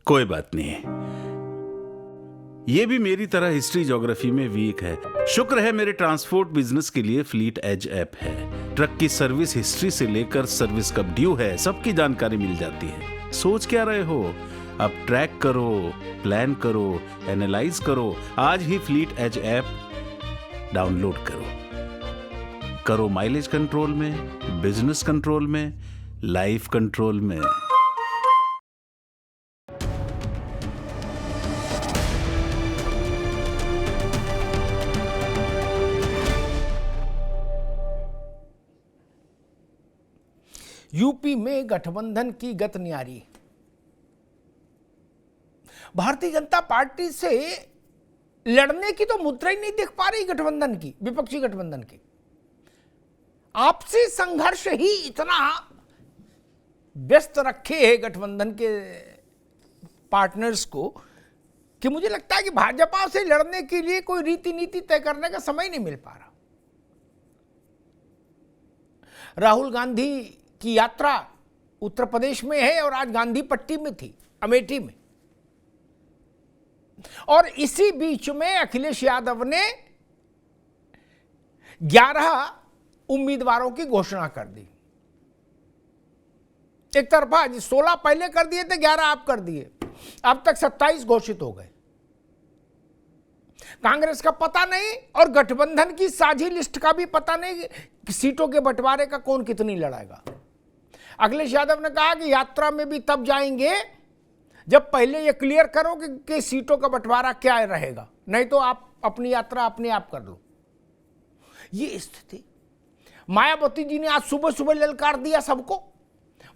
कोई बात नहीं, ये भी मेरी तरह हिस्ट्री ज्योग्राफी में वीक है। शुक्र है मेरे ट्रांसपोर्ट बिजनेस के लिए फ्लीट एज ऐप है। ट्रक की सर्विस हिस्ट्री से लेकर सर्विस कब ड्यू है सबकी जानकारी मिल जाती है। सोच क्या रहे हो, अब ट्रैक करो, प्लान करो, एनालाइज करो। आज ही फ्लीट एज ऐप डाउनलोड करो माइलेज कंट्रोल में, बिजनेस कंट्रोल में, लाइफ कंट्रोल में। यूपी में गठबंधन की गत न्यारी। भारतीय जनता पार्टी से लड़ने की तो मुद्रा ही नहीं दिख पा रही गठबंधन की, विपक्षी गठबंधन की। आपसी संघर्ष ही इतना व्यस्त रखे है गठबंधन के पार्टनर्स को कि मुझे लगता है कि भाजपा से लड़ने के लिए कोई रीति नीति तय करने का समय नहीं मिल पा रहा। राहुल गांधी की यात्रा उत्तर प्रदेश में है और आज गांधी पट्टी में थी, अमेठी में। और इसी बीच में अखिलेश यादव ने 11 उम्मीदवारों की घोषणा कर दी। एक तरफा 16 पहले कर दिए थे, 11 आप कर दिए। अब तक 27 घोषित हो गए। कांग्रेस का पता नहीं और गठबंधन की साझी लिस्ट का भी पता नहीं कि सीटों के बंटवारे का कौन कितनी लड़ाएगा। अखिलेश यादव ने कहा कि यात्रा में भी तब जाएंगे जब पहले ये क्लियर करो कि सीटों का बंटवारा क्या रहेगा, नहीं तो आप अपनी यात्रा अपने आप कर लो। ये स्थिति। मायावती जी ने आज सुबह सुबह ललकार दिया सबको,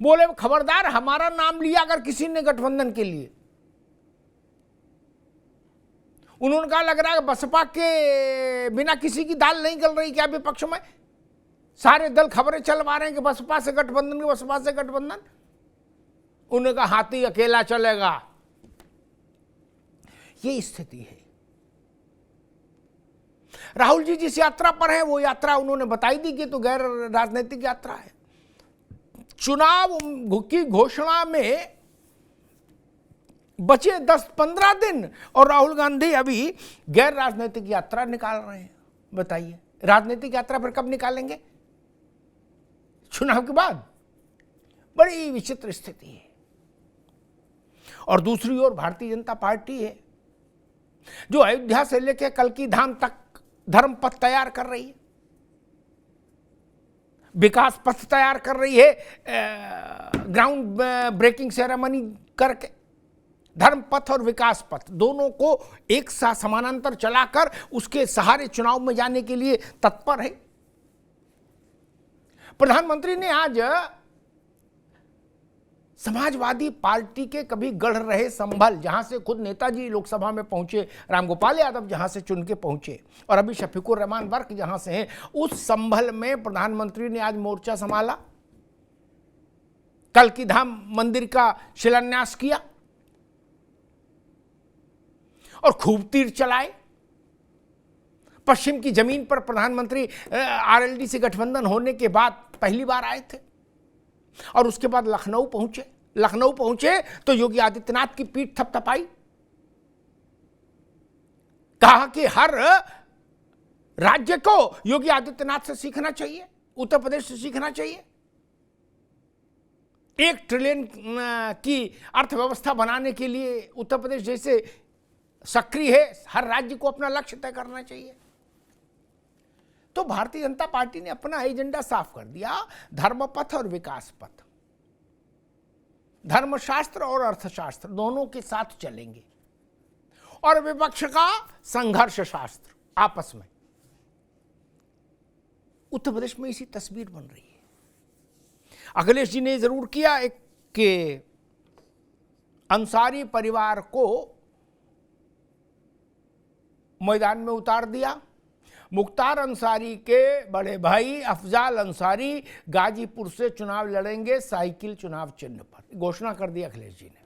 बोले खबरदार हमारा नाम लिया अगर किसी ने गठबंधन के लिए। उन्होंने कहा लग रहा है बसपा के बिना किसी की दाल नहीं गल रही क्या विपक्ष में। सारे दल खबरें चलवा रहे हैं कि बसपा से गठबंधन, बसपा से गठबंधन। उन्होंने कहा हाथी अकेला चलेगा। ये स्थिति है। राहुल जी जिस यात्रा पर है वो यात्रा उन्होंने बताई दी कि तो गैर राजनीतिक यात्रा है। चुनाव की घोषणा में बचे 10-15 दिन और राहुल गांधी अभी गैर राजनीतिक यात्रा निकाल रहे हैं। बताइए राजनीतिक यात्रा पर कब निकालेंगे? चुनाव के बाद। बड़ी विचित्र स्थिति है। और दूसरी ओर भारतीय जनता पार्टी है जो अयोध्या से लेकर कल्की धाम तक धर्म पथ तैयार कर रही है, विकास पथ तैयार कर रही है, ग्राउंड ब्रेकिंग सेरेमनी करके। धर्म पथ और विकास पथ दोनों को एक साथ समानांतर चलाकर उसके सहारे चुनाव में जाने के लिए तत्पर है। प्रधानमंत्री ने आज समाजवादी पार्टी के कभी गढ़ रहे संभल, जहां से खुद नेताजी लोकसभा में पहुंचे, रामगोपाल यादव जहां से चुन के पहुंचे, और अभी शफीकुर रहमान वर्क जहां से हैं, उस संभल में प्रधानमंत्री ने आज मोर्चा संभाला, कल्की धाम मंदिर का शिलान्यास किया और खूब तीर चलाए। पश्चिम की जमीन पर प्रधानमंत्री आरएलडी से गठबंधन होने के बाद पहली बार आए थे और उसके बाद लखनऊ पहुंचे तो योगी आदित्यनाथ की पीठ थपथपाई। कहा कि हर राज्य को योगी आदित्यनाथ से सीखना चाहिए, उत्तर प्रदेश से सीखना चाहिए। 1 ट्रिलियन की अर्थव्यवस्था बनाने के लिए उत्तर प्रदेश जैसे सक्रिय है, हर राज्य को अपना लक्ष्य तय करना चाहिए। तो भारतीय जनता पार्टी ने अपना एजेंडा साफ कर दिया, धर्म पथ और विकास पथ। धर्मशास्त्र और अर्थशास्त्र दोनों के साथ चलेंगे और विपक्ष का संघर्ष शास्त्र आपस में। उत्तर प्रदेश में इसी तस्वीर बन रही है। अखिलेश जी ने जरूर किया एक कि अंसारी परिवार को मैदान में उतार दिया। मुख्तार अंसारी के बड़े भाई अफजाल अंसारी गाजीपुर से चुनाव लड़ेंगे साइकिल चुनाव चिन्ह पर, घोषणा कर दी अखिलेश जी ने।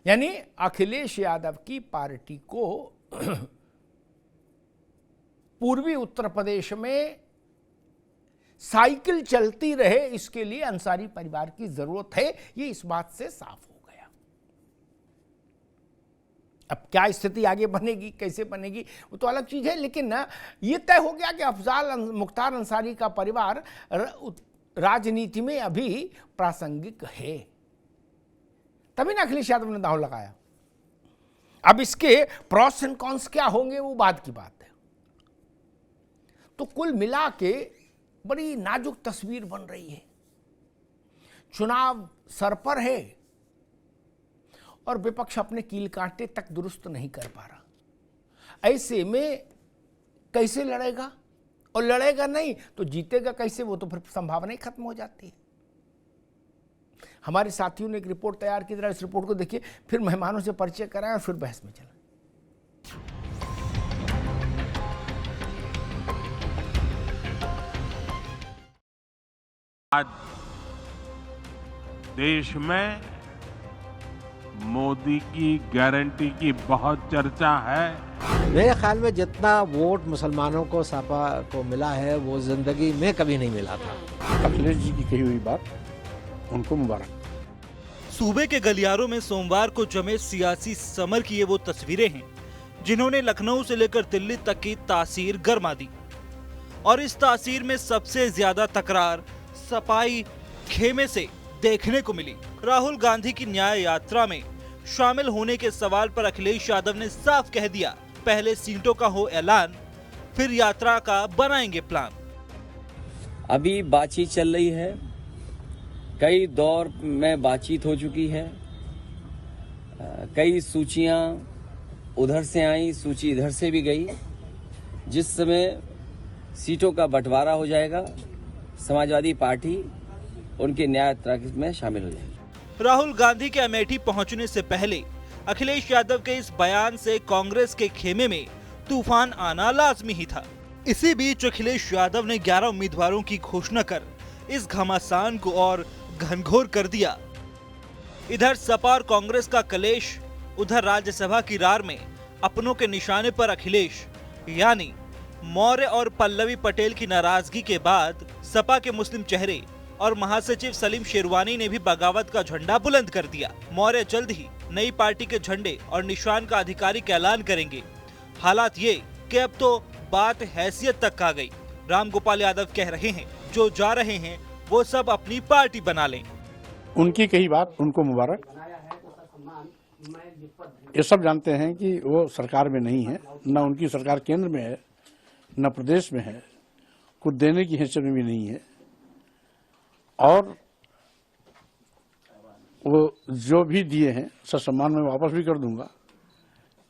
यानी अखिलेश यादव की पार्टी को पूर्वी उत्तर प्रदेश में साइकिल चलती रहे, इसके लिए अंसारी परिवार की जरूरत है, ये इस बात से साफ हो गया। अब क्या स्थिति आगे बनेगी, कैसे बनेगी, वो तो अलग चीज है, लेकिन ना ये तय हो गया कि अफजाल मुख्तार अंसारी का परिवार राजनीति में अभी प्रासंगिक है। तभी ना अखिलेश यादव ने दांव लगाया। अब इसके प्रॉस एंड कॉन्स क्या होंगे वो बाद की बात है। तो कुल मिला के बड़ी नाजुक तस्वीर बन रही है। चुनाव सर पर है और विपक्ष अपने कील कांटे तक दुरुस्त नहीं कर पा रहा। ऐसे में कैसे लड़ेगा, और लड़ेगा नहीं तो जीतेगा कैसे, वो तो फिर संभावना ही खत्म हो जाती है। हमारे साथियों ने एक रिपोर्ट तैयार की, जरा इस रिपोर्ट को देखिए, फिर मेहमानों से परिचय कराएं और फिर बहस में चलें। आज देश में मोदी की गारंटी की बहुत चर्चा है। मेरे ख्याल में जितना वोट मुसलमानों को सपा को मिला है वो जिंदगी में कभी नहीं मिला था। अखिलेश जी की कही हुई बात उनको मुबारक। सूबे के गलियारों में सोमवार को जमे सियासी समर की ये वो तस्वीरें हैं जिन्होंने लखनऊ से लेकर दिल्ली तक की तासीर गरमा दी। और इस तासीर में सबसे ज्यादा तकरार सपाई खेमे से देखने को मिली। राहुल गांधी की न्याय यात्रा में शामिल होने के सवाल पर अखिलेश यादव ने साफ कह दिया, पहले सीटों का हो ऐलान, फिर यात्रा का बनाएंगे प्लान। अभी बातचीत चल रही है, कई दौर में बातचीत हो चुकी है, कई सूचियां उधर से आई, सूची इधर से भी गई। जिस समय सीटों का बंटवारा हो जाएगा, समाजवादी पार्टी उनकी न्याय यात्रा में शामिल हो जाएगी। राहुल गांधी के अमेठी पहुंचने से पहले अखिलेश यादव के इस बयान से कांग्रेस के खेमे में तूफान आना लाजमी ही था। इसी बीच अखिलेश यादव ने 11 उम्मीदवारों की घोषणा कर इस घमासान को और घनघोर कर दिया। इधर सपा और कांग्रेस का कलेश, उधर राज्यसभा की रार में अपनों के निशाने पर अखिलेश यानी मौर्य और पल्लवी पटेल की नाराजगी के बाद सपा के मुस्लिम चेहरे और महासचिव सलीम शेरवानी ने भी बगावत का झंडा बुलंद कर दिया। मौर्य जल्द ही नई पार्टी के झंडे और निशान का आधिकारिक ऐलान करेंगे। हालात ये कि अब तो बात हैसियत तक आ गई। रामगोपाल यादव कह रहे हैं, जो जा रहे हैं वो सब अपनी पार्टी बना लें। उनकी कही बात उनको मुबारक। ये सब जानते हैं कि वो सरकार में नहीं है, न उनकी सरकार केंद्र में है, न प्रदेश में है, कुछ देने की हैसियत में भी नहीं है। और वो जो भी दिए हैं ससम्मान में वापस भी कर दूंगा,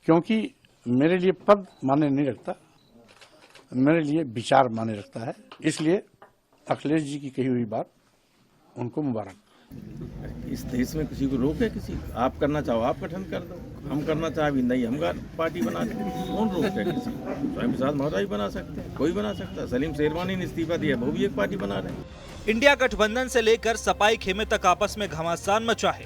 क्योंकि मेरे लिए पद माने नहीं रखता, मेरे लिए विचार माने रखता है। इसलिए अखिलेश जी की कही हुई बात उनको मुबारक। इस देश में किसी को रोक है? किसी आप करना चाहो आप गठन कर दो, हम करना चाहे नहीं हम पार्टी बना दें, कौन रोक है? किसी स्वयं प्रसाद मौर्य ही बना सकते हैं, कोई बना सकता है। सलीम शेरवानी ने इस्तीफा दिया, वो भी एक पार्टी बना रहे हैं। इंडिया गठबंधन से लेकर सपाई खेमे तक आपस में घमासान मचा है।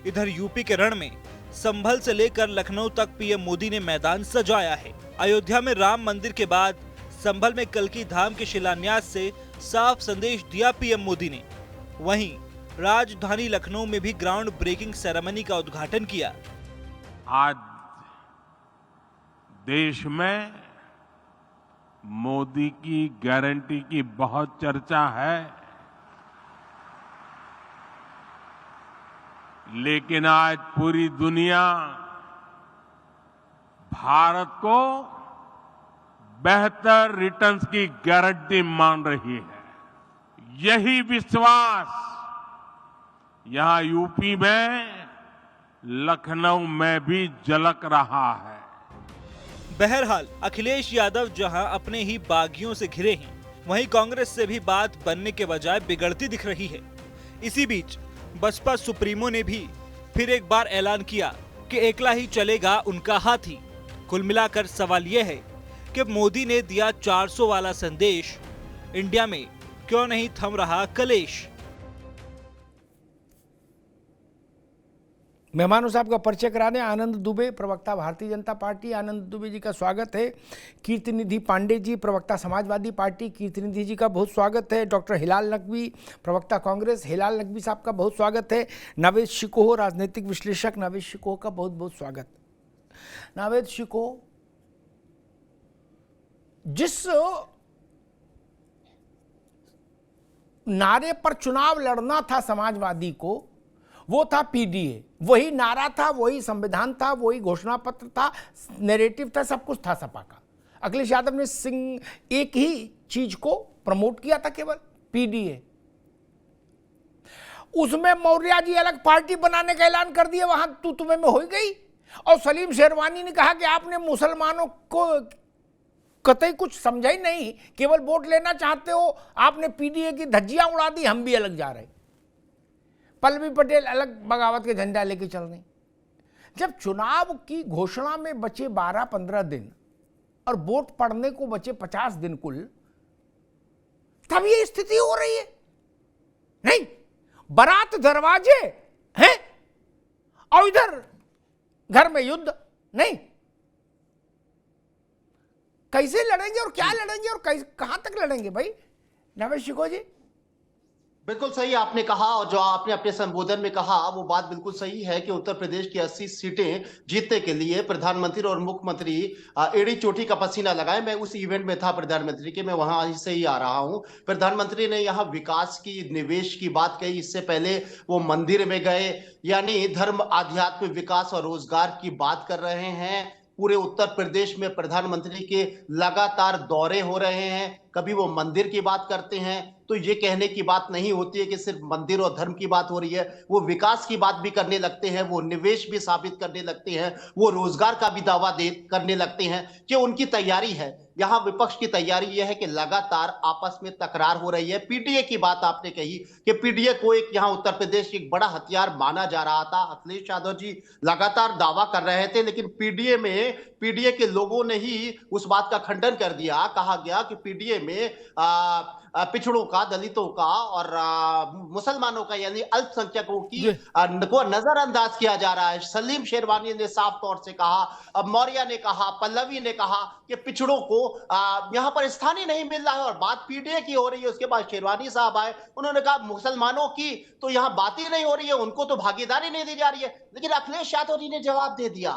इधर यूपी के रण में संभल से लेकर लखनऊ तक पीएम मोदी ने मैदान सजाया है। अयोध्या में राम मंदिर के बाद संभल में कल्की धाम के शिलान्यास से साफ संदेश दिया पीएम मोदी ने। वहीं राजधानी लखनऊ में भी ग्राउंड ब्रेकिंग सेरेमनी का उद्घाटन किया। आज देश में मोदी की गारंटी की बहुत चर्चा है, लेकिन आज पूरी दुनिया भारत को बेहतर रिटर्न्स की गारंटी मान रही है। यही विश्वास यहां यूपी में, लखनऊ में भी झलक रहा है। बहरहाल अखिलेश यादव जहां अपने ही बागियों से घिरे हैं, वहीं कांग्रेस से भी बात बनने के बजाय बिगड़ती दिख रही है। इसी बीच बसपा सुप्रीमो ने भी फिर एक बार ऐलान किया कि एकला ही चलेगा उनका हाथी। कुल मिलाकर सवाल यह है कि मोदी ने दिया 400 वाला संदेश, इंडिया में क्यों नहीं थम रहा कलेश। मेहमानों साहब का परिचय करा दें। आनंद दुबे, प्रवक्ता भारतीय जनता पार्टी, आनंद दुबे जी का स्वागत है। कीर्तिनिधि पांडे जी, प्रवक्ता समाजवादी पार्टी, कीर्तिनिधि जी का बहुत स्वागत है। डॉक्टर हिलाल नकवी, प्रवक्ता कांग्रेस, हिलाल नकवी साहब का बहुत स्वागत है। नावेद शिकोह, राजनीतिक विश्लेषक, नावेद शिकोह का बहुत बहुत स्वागत। नावेद शिकोह, जिस नारे पर चुनाव लड़ना था समाजवादी को, वो था पीडीए, वही नारा था, वही संविधान था, वही घोषणा पत्र था, नैरेटिव था, सब कुछ था सपा का। अखिलेश यादव ने एक ही चीज को प्रमोट किया था, केवल पीडीए। उसमें मौर्य जी अलग पार्टी बनाने का ऐलान कर दिया, वहां तुम्हें में हो गई। और सलीम शेरवानी ने कहा कि आपने मुसलमानों को कतई कुछ समझा ही नहीं, केवल वोट लेना चाहते हो, आपने पीडीए की धज्जियां उड़ा दी, हम भी अलग जा रहे। पल्लवी पटेल अलग बगावत के झंडा लेके चल रही। जब चुनाव की घोषणा में बचे 12-15 दिन और वोट पड़ने को बचे 50 दिन कुल, तब ये स्थिति हो रही है। नहीं, बारात दरवाजे हैं और इधर घर में युद्ध। नहीं, कैसे लड़ेंगे और क्या लड़ेंगे और कहां तक लड़ेंगे भाई? नावेद शिकोह जी, बिल्कुल सही आपने कहा, और जो आपने अपने संबोधन में कहा वो बात बिल्कुल सही है कि उत्तर प्रदेश की 80 सीटें जीतने के लिए प्रधानमंत्री और मुख्यमंत्री एड़ी चोटी का पसीना लगाए। मैं उस इवेंट में था प्रधानमंत्री के, मैं वहां से ही आ रहा हूं। प्रधानमंत्री ने यहाँ विकास की, निवेश की बात कही। इससे पहले वो मंदिर में गए, यानी धर्म, आध्यात्म, विकास और रोजगार की बात कर रहे हैं। पूरे उत्तर प्रदेश में प्रधानमंत्री के लगातार दौरे हो रहे हैं। कभी वो मंदिर की बात करते हैं तो ये कहने की बात नहीं होती है कि सिर्फ मंदिर और धर्म की बात हो रही है, वो विकास की बात भी करने लगते हैं, वो निवेश भी साबित करने लगते हैं, वो रोजगार का भी दावा करने लगते हैं कि उनकी तैयारी है। यहाँ विपक्ष की तैयारी यह है कि लगातार आपस में तकरार हो रही है। पीडीए की बात आपने कही कि पीडीए को एक यहाँ उत्तर प्रदेश एक बड़ा हथियार माना जा रहा था। अखिलेश यादव जी लगातार दावा कर रहे थे, लेकिन पीडीए के लोगों ने ही उस बात का खंडन कर दिया। कहा गया कि पीडीए में पिछड़ों का, दलितों का और मुसलमानों का, यानी अल्पसंख्यकों को नजरअंदाज किया जा रहा है। सलीम शेरवानी ने साफ तौर से कहा, अब मौर्य ने कहा, पल्लवी ने कहा कि पिछड़ों को यहां पर स्थान ही नहीं मिल रहा है। और बात पीडीए की हो रही है। उसके बाद शेरवानी साहब आए, उन्होंने कहा मुसलमानों की तो यहां बात ही नहीं हो रही है, उनको तो भागीदारी नहीं दी जा रही है। लेकिन अखिलेश यादव जी ने जवाब दे दिया।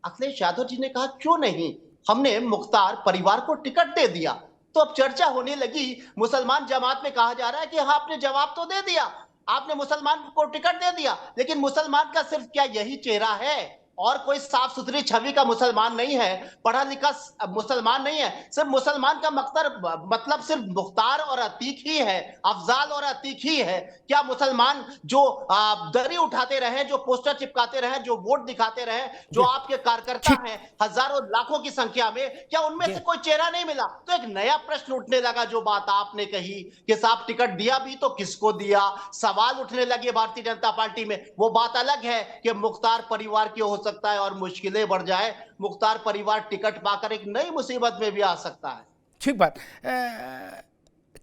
अखिलेश यादव जी ने कहा क्यों नहीं, हमने मुख्तार परिवार को टिकट दे दिया। तो अब चर्चा होने लगी, मुसलमान जमात में कहा जा रहा है कि हाँ, आपने जवाब तो दे दिया, आपने मुसलमान को टिकट दे दिया, लेकिन मुसलमान का सिर्फ क्या यही चेहरा है? और कोई साफ सुथरी छवि का मुसलमान नहीं है, पढ़ा लिखा मुसलमान नहीं है। सिर्फ मुसलमान का मतलब सिर्फ मुख्तार और अतीक ही है, अफजाल और अतीक ही है। क्या मुसलमान जो दरी उठाते रहे, जो पोस्टर चिपकाते रहे, जो वोट दिखाते रहे, जो आपके कार्यकर्ता हैं हजारों लाखों की संख्या में, क्या उनमें से कोई चेहरा नहीं मिला? तो एक नया प्रश्न उठने लगा। जो बात आपने कही कि साहब टिकट दिया भी तो किसको दिया, सवाल उठने लगे भारतीय जनता पार्टी में। वो बात अलग है कि मुख्तार परिवार की हो सकता है और मुश्किलें बढ़ जाए, मुख्तार परिवार टिकट पाकर एक नई मुसीबत में भी आ सकता है। ठीक बात।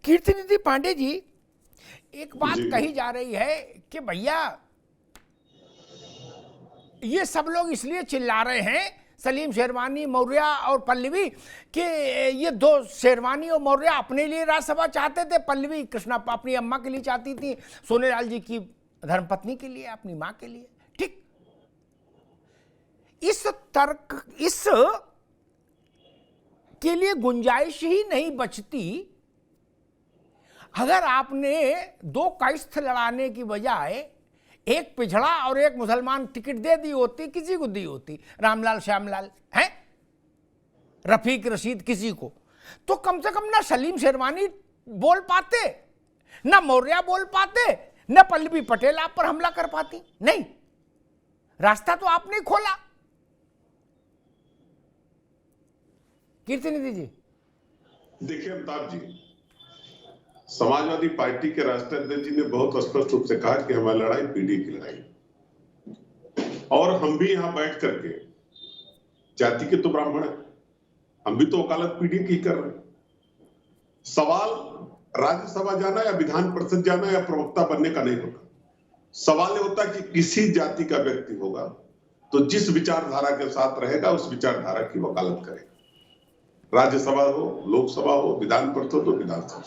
कीर्तिनिधि पांडे जी, एक बात कही जा रही है कि भैया ये सब लोग इसलिए चिल्ला रहे हैं, सलीम शेरवानी, मौर्य और पल्लवी, कि ये दो, शेरवानी और मौर्य अपने लिए राज्यसभा चाहते थे, पल्लवी कृष्णा अपनी अम्मा के लिए चाहती थी, सोनेलाल जी की धर्मपत्नी के लिए, अपनी मां के लिए। ठीक, इस के लिए गुंजाइश ही नहीं बचती अगर आपने दो कायस्थ लड़ाने की बजाय एक पिछड़ा और एक मुसलमान टिकट दे दी होती, किसी को दी होती, रामलाल, श्यामलाल, हैं, रफीक, रशीद, किसी को, तो कम से कम ना सलीम शेरवानी बोल पाते, ना मौर्य बोल पाते, ना पल्लवी पटेल आप पर हमला कर पाती। नहीं, रास्ता तो आपने खोला। कीर्तिनिधि जी, देखिए अमिताभ जी, समाजवादी पार्टी के राष्ट्रीय अध्यक्ष जी ने बहुत स्पष्ट रूप से कहा कि हमारी लड़ाई पीडीए की लड़ाई, और हम भी यहां बैठ करके, जाति के तो ब्राह्मण है, हम भी तो वकालत पीडीए की कर रहे हैं। सवाल राज्यसभा जाना या विधान परिषद जाना या प्रवक्ता बनने का नहीं होगा, सवाल ये होता है कि किसी जाति का व्यक्ति होगा तो जिस विचारधारा के साथ रहेगा उस विचारधारा की वकालत करेगा। राज्यसभा हो, लोकसभा हो, विधान परिषद हो, विधानसभा।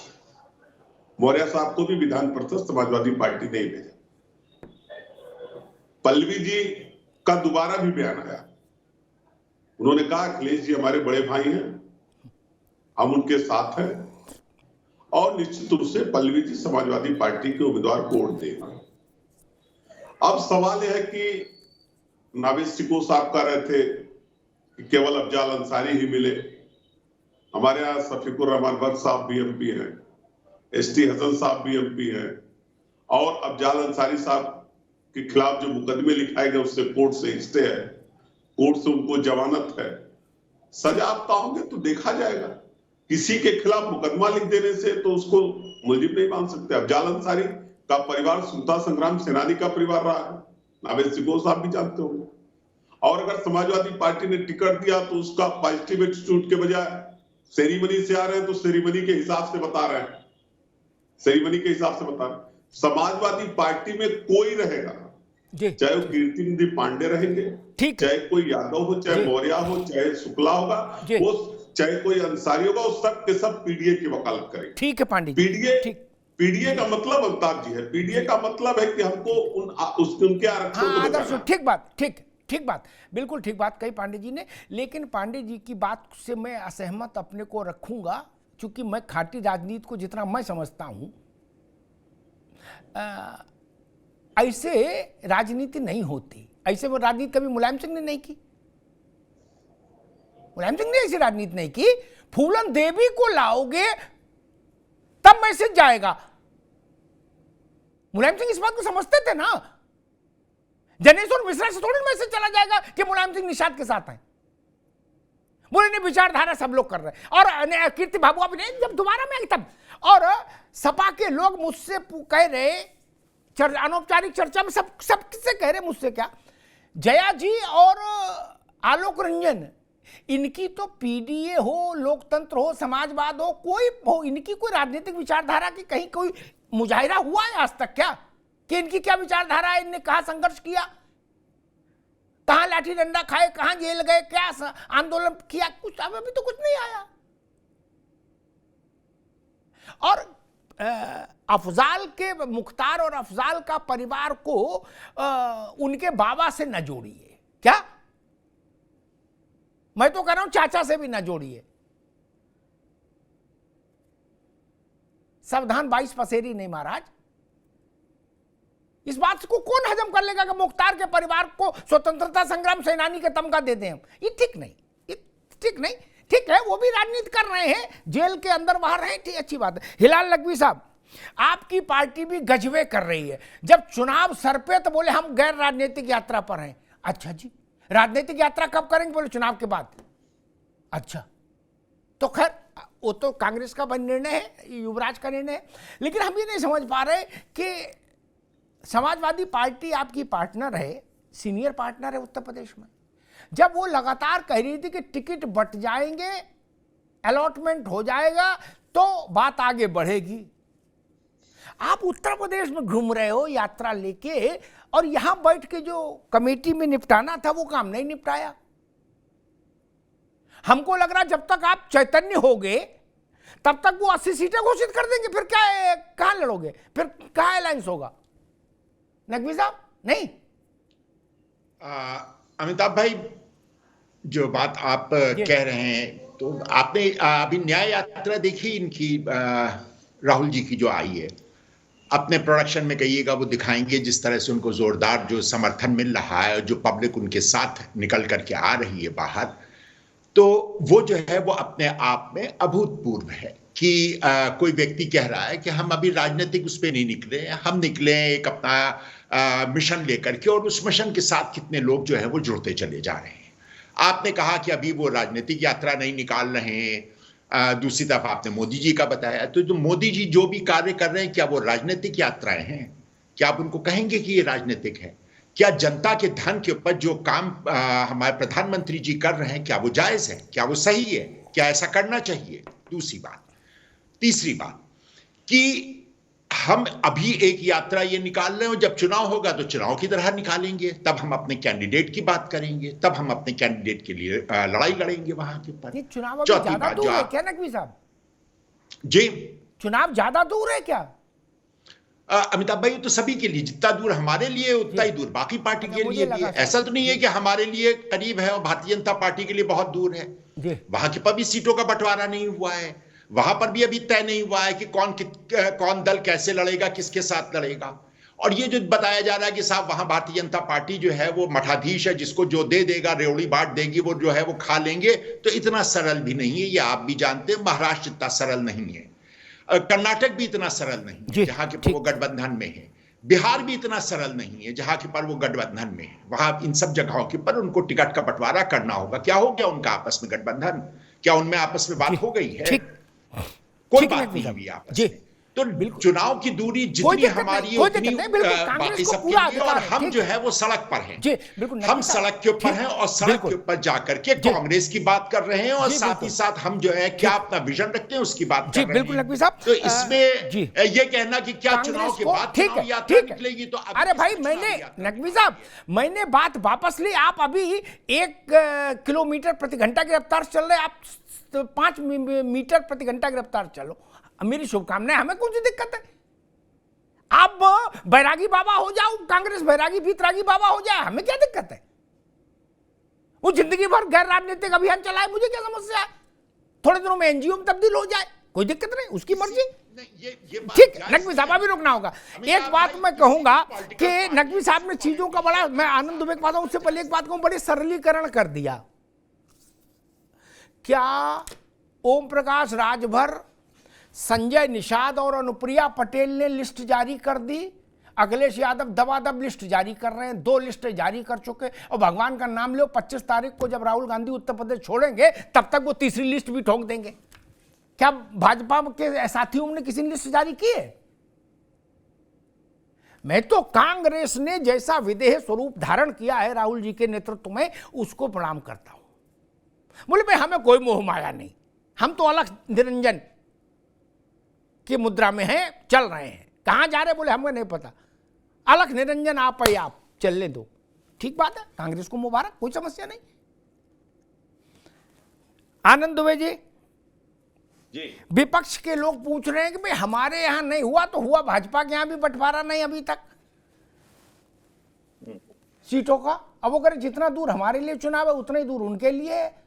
मौर्य साहब को भी विधान परिषद समाजवादी पार्टी ने भेजा। पल्लवी जी का दोबारा भी बयान आया, उन्होंने कहा अखिलेश जी हमारे बड़े भाई हैं, हम उनके साथ हैं और निश्चित रूप से पल्लवी जी समाजवादी पार्टी के उम्मीदवार को वोट देंगे। अब सवाल यह है कि नावेद सिको साहब कह रहे थे कि केवल अफजाल अंसारी ही मिले। हमारे यहाँ शफीकुर रहमान बख्श साहब भी एमपी हैं, एसटी हसन साहब भी एमपी हैं और अफजाल अंसारी साहब के खिलाफ जो मुकदमे लिखाए गए उससे कोर्ट से हिस्से है, कोर्ट से उनको जमानत है। सजा आप पाओगे तो देखा जाएगा। किसी के खिलाफ मुकदमा लिख देने से तो उसको मुलजिम नहीं मान सकते। अफजाल अंसारी का परिवार स्वतंत्रता संग्राम सेनानी का परिवार रहा है, नावेद सिको साहब भी जानते होंगे। और अगर समाजवादी पार्टी ने टिकट दिया तो उसका पॉजिटिव एटीट्यूड के बजाय सेरेमनी से आ रहे हैं तो सेरेमनी के हिसाब से बता रहे हैं, सेरेमनी के हिसाब से बता रहे हैं। समाजवादी पार्टी में कोई रहेगा, चाहे वो कीर्तिनिधि पांडे रहेंगे, चाहे कोई यादव हो, चाहे मौर्य हो, चाहे शुक्ला होगा, वो चाहे कोई अंसारी होगा, वो सब के सब पीडीए की वकालत करेंगे। ठीक है पांडे जी। पीडीए का मतलब अवतार जी है, पीडीए का मतलब है कि हमको उनके आरक्षण को ठीक बात, ठीक बात, बिल्कुल ठीक बात कही पांडे जी ने। लेकिन पांडे जी की बात से मैं असहमत अपने को रखूंगा, क्योंकि मैं खाटी राजनीति को जितना मैं समझता हूं, ऐसे राजनीति नहीं होती। ऐसे वो राजनीति कभी मुलायम सिंह ने नहीं की, मुलायम सिंह ने ऐसी राजनीति नहीं की। फूलन देवी को लाओगे तब मैसेज जाएगा। मुलायम सिंह इस बात को समझते थे ना, जनेश्वर मिश्रा से थोड़ी मैसेज चला जाएगा कि मुलायम सिंह निषाद के साथ हैं। बोले नहीं, विचारधारा सब लोग कर रहे हैं। और कीर्ति भाबुआ भी नहीं, जब दोबारा में आई तब। और सपा के लोग मुझसे कह रहे, अनौपचारिक चर्चा में सब किससे कह रहे, मुझसे क्या, जया जी और आलोक रंजन, इनकी तो पीडीए हो, लोकतंत्र हो, समाजवाद हो, कोई हो, इनकी कोई राजनीतिक विचारधारा की कहीं कोई मुजाहिरा हुआ है आज तक क्या, कि इनकी क्या विचारधारा है, इनने कहां संघर्ष किया, कहां लाठी डंडा खाए, कहां जेल गए, क्या आंदोलन किया, कुछ अभी तो कुछ नहीं आया। और अफजाल के, मुख्तार और अफजाल का परिवार को उनके बाबा से न जोड़िए। क्या, मैं तो कह रहा हूं चाचा से भी न जोड़िए। सावधान 22 पसेरी नहीं महाराज। इस बात को कौन हजम कर लेगा कि मुख्तार के परिवार को स्वतंत्रता संग्राम सेनानी का तमगा दे दें हम? ये ठीक नहीं, ये ठीक नहीं। ठीक है, वो भी राजनीति कर रहे हैं, जेल के अंदर बाहर हैं, ठीक, अच्छी बात है। हिलाल नकवी साहब, आपकी पार्टी भी गजबे कर रही है। जब चुनाव सर पे तो बोले हम गैर राजनीतिक यात्रा पर हैं। अच्छा जी, राजनीतिक यात्रा कब करेंगे? बोले चुनाव के बाद। अच्छा, तो खैर वो तो कांग्रेस का निर्णय है, युवराज का निर्णय है। लेकिन हम ये नहीं समझ पा रहे कि समाजवादी पार्टी आपकी पार्टनर है, सीनियर पार्टनर है उत्तर प्रदेश में। जब वो लगातार कह रही थी कि टिकट बंट जाएंगे, अलॉटमेंट हो जाएगा तो बात आगे बढ़ेगी, आप उत्तर प्रदेश में घूम रहे हो यात्रा लेके, और यहां बैठ के जो कमेटी में निपटाना था वो काम नहीं निपटाया। हमको लग रहा जब तक आप चैतन्य होगे तब तक वो 80 सीटें घोषित कर देंगे, फिर क्या, कहां लड़ोगे, फिर कहां अलायंस होगा? नकवी साहब नहीं। अमिताभ भाई, जो बात आप कह रहे हैं, तो आपने अभी न्याय यात्रा देखी इनकी, राहुल जी की जो आई है, अपने प्रोडक्शन में कहिएगा वो दिखाएंगे जिस तरह से उनको जोरदार जो समर्थन मिल रहा है, जो पब्लिक उनके साथ निकल करके आ रही है बाहर, तो वो जो है वो अपने आप में अभूतपूर्व है कि कोई व्यक्ति कह रहा है कि हम अभी राजनीतिक उस पर नहीं निकले, हम निकले एक अपना मिशन लेकर के, और उस मिशन के साथ कितने लोग जो है वो जुड़ते चले जा रहे हैं। आपने कहा कि अभी वो राजनीतिक यात्रा नहीं निकाल रहे हैं, दूसरी तरफ आपने मोदी जी का बताया, तो मोदी जी जो भी कार्य कर रहे हैं, क्या वो राजनीतिक यात्राएं हैं? क्या आप उनको कहेंगे कि ये राजनीतिक है? क्या जनता के धन के ऊपर जो काम हमारे प्रधानमंत्री जी कर रहे हैं, क्या वो जायज है, क्या वो सही है, क्या ऐसा करना चाहिए? दूसरी बात, तीसरी बात कि हम अभी एक यात्रा ये निकाल रहे हैं, और जब चुनाव होगा तो चुनाव की तरह निकालेंगे, तब हम अपने कैंडिडेट की बात करेंगे, तब हम अपने कैंडिडेट के लिए लड़ाई लड़ेंगे वहां के पर। चुनाव अभी ज्यादा दूर है क्या नकवी साहब? जी, चुनाव ज्यादा दूर है क्या? अमिताभ भाई, तो सभी के लिए, जितना दूर हमारे लिए उतना ही दूर बाकी पार्टी के लिए भी है। ऐसा तो नहीं है कि हमारे लिए करीब है और भारतीय जनता पार्टी के लिए बहुत दूर है। वहां के पर भी सीटों का बंटवारा नहीं हुआ है, वहां पर भी अभी तय नहीं हुआ है कि कौन दल कैसे लड़ेगा, किसके साथ लड़ेगा। और ये जो बताया जा रहा है कि साहब वहां भारतीय जनता पार्टी जो है वो मठाधीश है, जिसको जो दे देगा, रेवड़ी बांट देगी, वो जो है वो खा लेंगे, तो इतना सरल भी नहीं है। ये आप भी जानते हैं, महाराष्ट्र इतना सरल नहीं है, कर्नाटक भी इतना सरल नहीं है जहां के वो गठबंधन में है, बिहार भी इतना सरल नहीं है जहां के पर वो गठबंधन में है। वहां इन सब जगहों के पर उनको टिकट का बंटवारा करना होगा। क्या हो गया उनका आपस में गठबंधन? क्या उनमें आपस में बात हो गई है? कोई बात नहीं हुई आपस में। तो चुनाव की दूरी जितनी हमारी है उतनी बाकी सबके लिए, और हम जो है वो सड़क पर हैं। हम सड़क के ऊपर हैं और सड़क के ऊपर जाकर के कांग्रेस की बात कर रहे हैं, और साथ ही साथ हम जो है क्या अपना विजन रखते हैं उसकी बात कर रहे हैं। तो इसमें ये कहना कि क्या चुनाव के बाद चुनाव यात्रा निकलेगी, तो अरे भाई, मैंने नकवी साहब मैंने बात वापस ली। आप अभी 1 किलोमीटर प्रति घंटा की रफ्तार से चल रहे, आप 5 मीटर प्रति घंटा की रफ्तार चलो। मेरी शुभकामनाएं, हमें कौन सी दिक्कत है? आप बैरागी बाबा हो जाओ, कांग्रेस बैरागी भीतरागी बाबा हो जाए, हमें क्या दिक्कत है? वो जिंदगी भर गैर राजनीतिक अभियान चलाए, मुझे क्या समस्या है? थोड़े दिनों में एनजीओ में तब्दील हो जाए, कोई दिक्कत नहीं, उसकी मर्जी। ठीक, नकवी साहब अभी रुकना होगा। एक बात मैं कहूंगा कि नकवी साहब ने चीजों का बड़ा, मैं आनंद दुबे के पास हूं, उससे पहले एक बात कहूं, बड़े सरलीकरण कर दिया। क्या ओम प्रकाश राजभर, संजय निषाद और अनुप्रिया पटेल ने लिस्ट जारी कर दी? अखिलेश यादव दबादब लिस्ट जारी कर रहे हैं, 2 लिस्ट जारी कर चुके, और भगवान का नाम लो, 25 तारीख को जब राहुल गांधी उत्तर प्रदेश छोड़ेंगे तब तक वो तीसरी लिस्ट भी ठोक देंगे। क्या भाजपा के साथियों ने किसी ने लिस्ट जारी की है? मैं तो कांग्रेस ने जैसा विदेह स्वरूप धारण किया है राहुल जी के नेतृत्व में, उसको प्रणाम करता हूं। बोले भाई, हमें कोई मोह माया नहीं, हम तो अलग निरंजन की मुद्रा में हैं, चल रहे हैं। कहां जा रहे? बोले हमें नहीं पता, अलग निरंजन आप ही आप, चलने दो। ठीक बात है, कांग्रेस को मुबारक, कोई समस्या नहीं। आनंद दुबे जी, विपक्ष के लोग पूछ रहे हैं कि भाई हमारे यहां नहीं हुआ तो हुआ, भाजपा के यहां भी बंटवारा नहीं अभी तक सीटों का। अब वो करें, जितना दूर हमारे लिए चुनाव है उतना ही दूर उनके लिए है।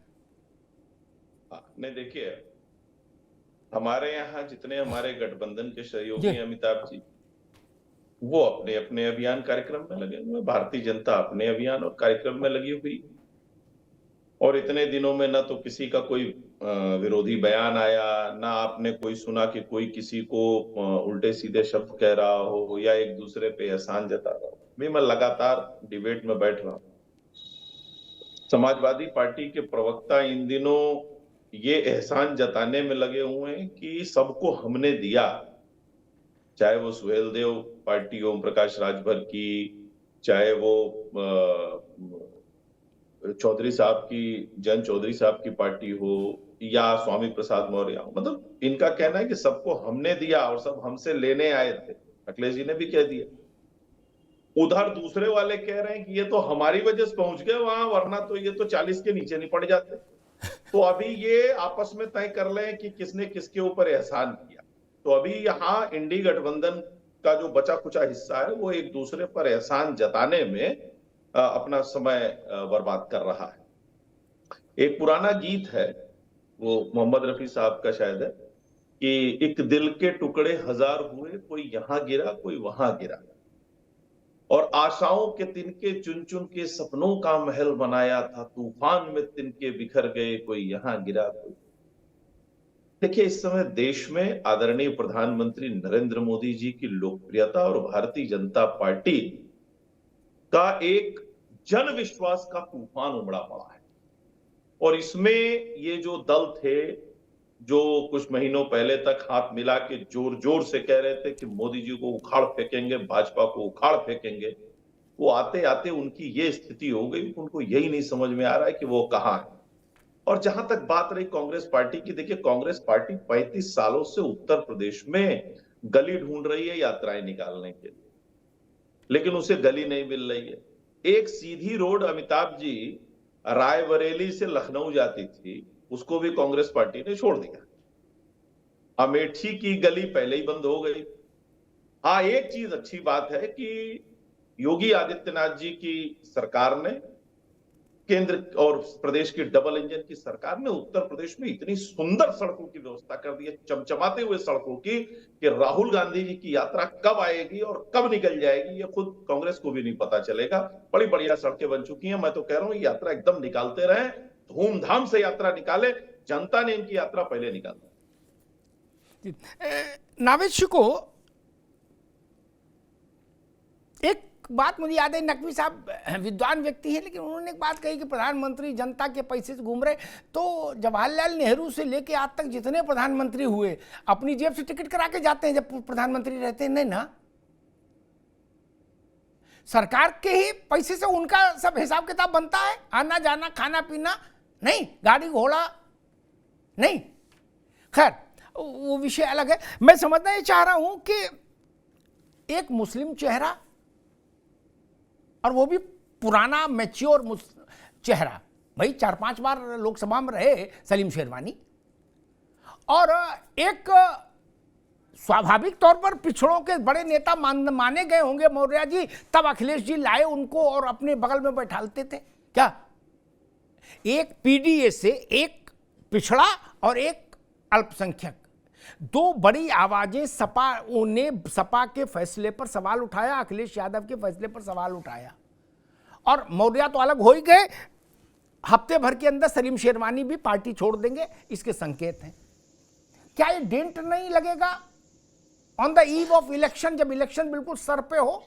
नहीं, देखिए, हमारे यहाँ जितने हमारे गठबंधन के सहयोगी अमिताभ जी, वो अपने अपने अभियान कार्यक्रम में लगे हुए। भारतीय जनता अपने अभियान और कार्यक्रम में लगी हुई, और इतने दिनों में ना तो किसी का कोई विरोधी बयान आया, ना आपने कोई सुना कि कोई किसी को उल्टे सीधे शब्द कह रहा हो या एक दूसरे पे एहसान जता रहा हो। मैं लगातार डिबेट में बैठ रहा हूं। समाजवादी पार्टी के प्रवक्ता इन दिनों ये एहसान जताने में लगे हुए हैं कि सबको हमने दिया, चाहे वो सुहेल देव पार्टी ओम प्रकाश राजभर की, चाहे वो चौधरी साहब की, जन चौधरी साहब की पार्टी हो, या स्वामी प्रसाद मौर्य हो। मतलब इनका कहना है कि सबको हमने दिया और सब हमसे लेने आए थे। अखिलेश जी ने भी कह दिया। उधर दूसरे वाले कह रहे हैं कि ये तो हमारी वजह से पहुंच गए वहां, वरना तो ये तो 40 के नीचे नहीं पड़ जाते। तो अभी ये आपस में तय कर रहे हैं कि किसने किसके ऊपर एहसान किया। तो अभी यहाँ इंडी गठबंधन का जो बचा कुचा हिस्सा है वो एक दूसरे पर एहसान जताने में अपना समय बर्बाद कर रहा है। एक पुराना गीत है, वो मोहम्मद रफी साहब का शायद है, कि एक दिल के टुकड़े 1000 हुए, कोई यहां गिरा कोई वहां गिरा, और आशाओं के तिनके चुन चुन के सपनों का महल बनाया था, तूफान में तिनके बिखर गए, कोई यहां गिरा कोई। देखिए, इस समय देश में आदरणीय प्रधानमंत्री नरेंद्र मोदी जी की लोकप्रियता और भारतीय जनता पार्टी का एक जन विश्वास का तूफान उमड़ा पड़ा है। और इसमें ये जो दल थे जो कुछ महीनों पहले तक हाथ मिला के जोर जोर से कह रहे थे कि मोदी जी को उखाड़ फेंकेंगे, भाजपा को उखाड़ फेंकेंगे, वो आते आते उनकी ये स्थिति हो गई, उनको यही नहीं समझ में आ रहा है कि वो कहां है। और जहां तक बात रही कांग्रेस पार्टी की, देखिए कांग्रेस पार्टी 35 सालों से उत्तर प्रदेश में गली ढूंढ रही है यात्राएं निकालने के लिए, लेकिन उसे गली नहीं मिल रही है। एक सीधी रोड अमिताभ जी रायबरेली से लखनऊ जाती थी, उसको भी कांग्रेस पार्टी ने छोड़ दिया। अमेठी की गली पहले ही बंद हो गई। हाँ, एक चीज अच्छी बात है कि योगी आदित्यनाथ जी की सरकार ने, केंद्र और प्रदेश की डबल इंजन की सरकार ने उत्तर प्रदेश में इतनी सुंदर सड़कों की व्यवस्था कर दी है, चमचमाते हुए सड़कों की, कि राहुल गांधी जी की यात्रा कब आएगी और कब निकल जाएगी ये खुद कांग्रेस को भी नहीं पता चलेगा। बड़ी बढ़िया सड़कें बन चुकी हैं। मैं तो कह रहा हूं यात्रा एकदम निकालते रहें, धूमधाम से यात्रा निकाले। जनता ने इनकी यात्रा पहले निकाल दी। नावेद शिको, एक बात मुझे याद है, नकवी साहब विद्वान व्यक्ति हैं, लेकिन उन्होंने एक बात कही कि प्रधानमंत्री जनता के पैसे से घूम रहे। तो जवाहरलाल नेहरू से लेके आज तक जितने प्रधानमंत्री हुए अपनी जेब से टिकट करा के जाते हैं जब प्रधानमंत्री रहते हैं? नहीं ना, सरकार के ही पैसे से उनका सब हिसाब किताब बनता है, आना जाना खाना पीना नहीं, गाड़ी घोड़ा नहीं। खैर वो विषय अलग है। मैं समझना ये चाह रहा हूं कि एक मुस्लिम चेहरा, और वो भी पुराना मैच्योर चेहरा, भाई 4-5 बार लोकसभा में रहे सलीम शेरवानी, और एक स्वाभाविक तौर पर पिछड़ों के बड़े नेता माने गए होंगे मौर्य जी, तब अखिलेश जी लाए उनको और अपने बगल में बैठालते थे क्या? एक पीडीए से एक पिछड़ा और एक अल्पसंख्यक, दो बड़ी आवाजें सपा के फैसले पर सवाल उठाया, अखिलेश यादव के फैसले पर सवाल उठाया, और मौर्य तो अलग हो ही गए। हफ्ते भर के अंदर सलीम शेरवानी भी पार्टी छोड़ देंगे, इसके संकेत हैं। क्या ये डेंट नहीं लगेगा on the eve of election, जब इलेक्शन बिल्कुल सर पे हो?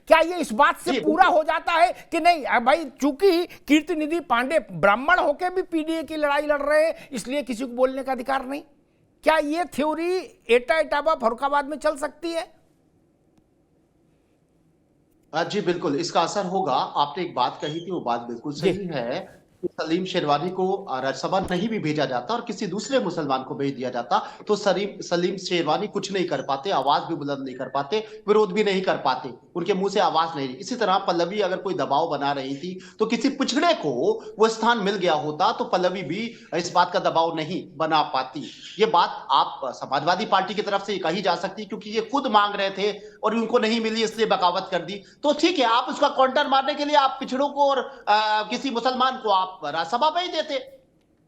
क्या ये इस बात से पूरा हो जाता है कि नहीं भाई, चूंकि कीर्ति निधि पांडे ब्राह्मण होके भी पीडीए की लड़ाई लड़ रहे हैं, इसलिए किसी को बोलने का अधिकार नहीं? क्या ये थ्योरी एटा इटावा फरुखाबाद में चल सकती है? जी बिल्कुल, इसका असर होगा। आपने एक बात कही थी, वो बात बिल्कुल सही है कि सलीम शेरवानी को राज्यसभा नहीं भी भेजा जाता और किसी दूसरे मुसलमान को भेज दिया जाता तो सलीम शेरवानी कुछ नहीं कर पाते, आवाज भी बुलंद नहीं कर पाते, विरोध भी नहीं कर पाते, उनके मुंह से आवाज नहीं। इसी तरह पल्लवी अगर कोई दबाव बना रही थी तो किसी पिछड़े को वो स्थान मिल गया होता तो पल्लवी भी इस बात का दबाव नहीं बना पाती। ये बात आप समाजवादी पार्टी की तरफ से कही जा सकती है, क्योंकि ये खुद मांग रहे थे और उनको नहीं मिली इसलिए बगावत कर दी। तो ठीक है, आप उसका काउंटर मारने के लिए आप पिछड़ों को और किसी मुसलमान को आप राज्यसभा में ही देते।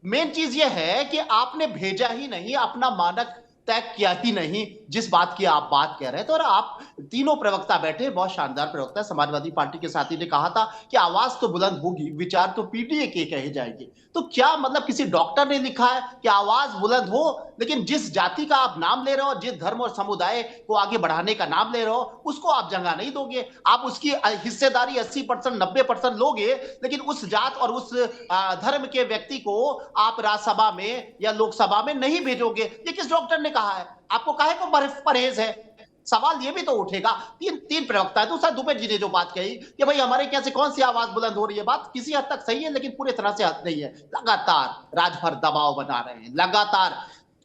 मेन चीज यह है कि आपने भेजा ही नहीं, अपना मानक तय किया ही नहीं, जिस बात की आप बात कह रहे थे। और आप तीनों प्रवक्ता बैठे, बहुत शानदार प्रवक्ता, समाजवादी पार्टी के साथी ने कहा था कि आवाज तो बुलंद होगी, विचार तो पीडीए के कहे जाएंगे। तो क्या मतलब किसी डॉक्टर ने लिखा है कि आवाज बुलंद हो, लेकिन जिस जाति का आप नाम ले रहे हो, जिस धर्म और समुदाय को आगे बढ़ाने का नाम ले रहे हो, उसको आप जगह नहीं दोगे। आप उसकी हिस्सेदारी 80% 90% लोगे, लेकिन उस जात और उस धर्म के व्यक्ति को आप राज्यसभा में या लोकसभा में नहीं भेजोगे। ये किस डॉक्टर ने कहा है? आपको काहे को परहेज है? सवाल ये भी तो उठेगा। तीन प्रवक्ता है। दूसरा दुबे जी ने जो बात कही कि भाई हमारे क्या से कौन सी आवाज बुलंद हो रही है, बात किसी हद तक सही है, लेकिन पूरी तरह से हद नहीं है। लगातार राजभर दबाव बना रहे हैं, लगातार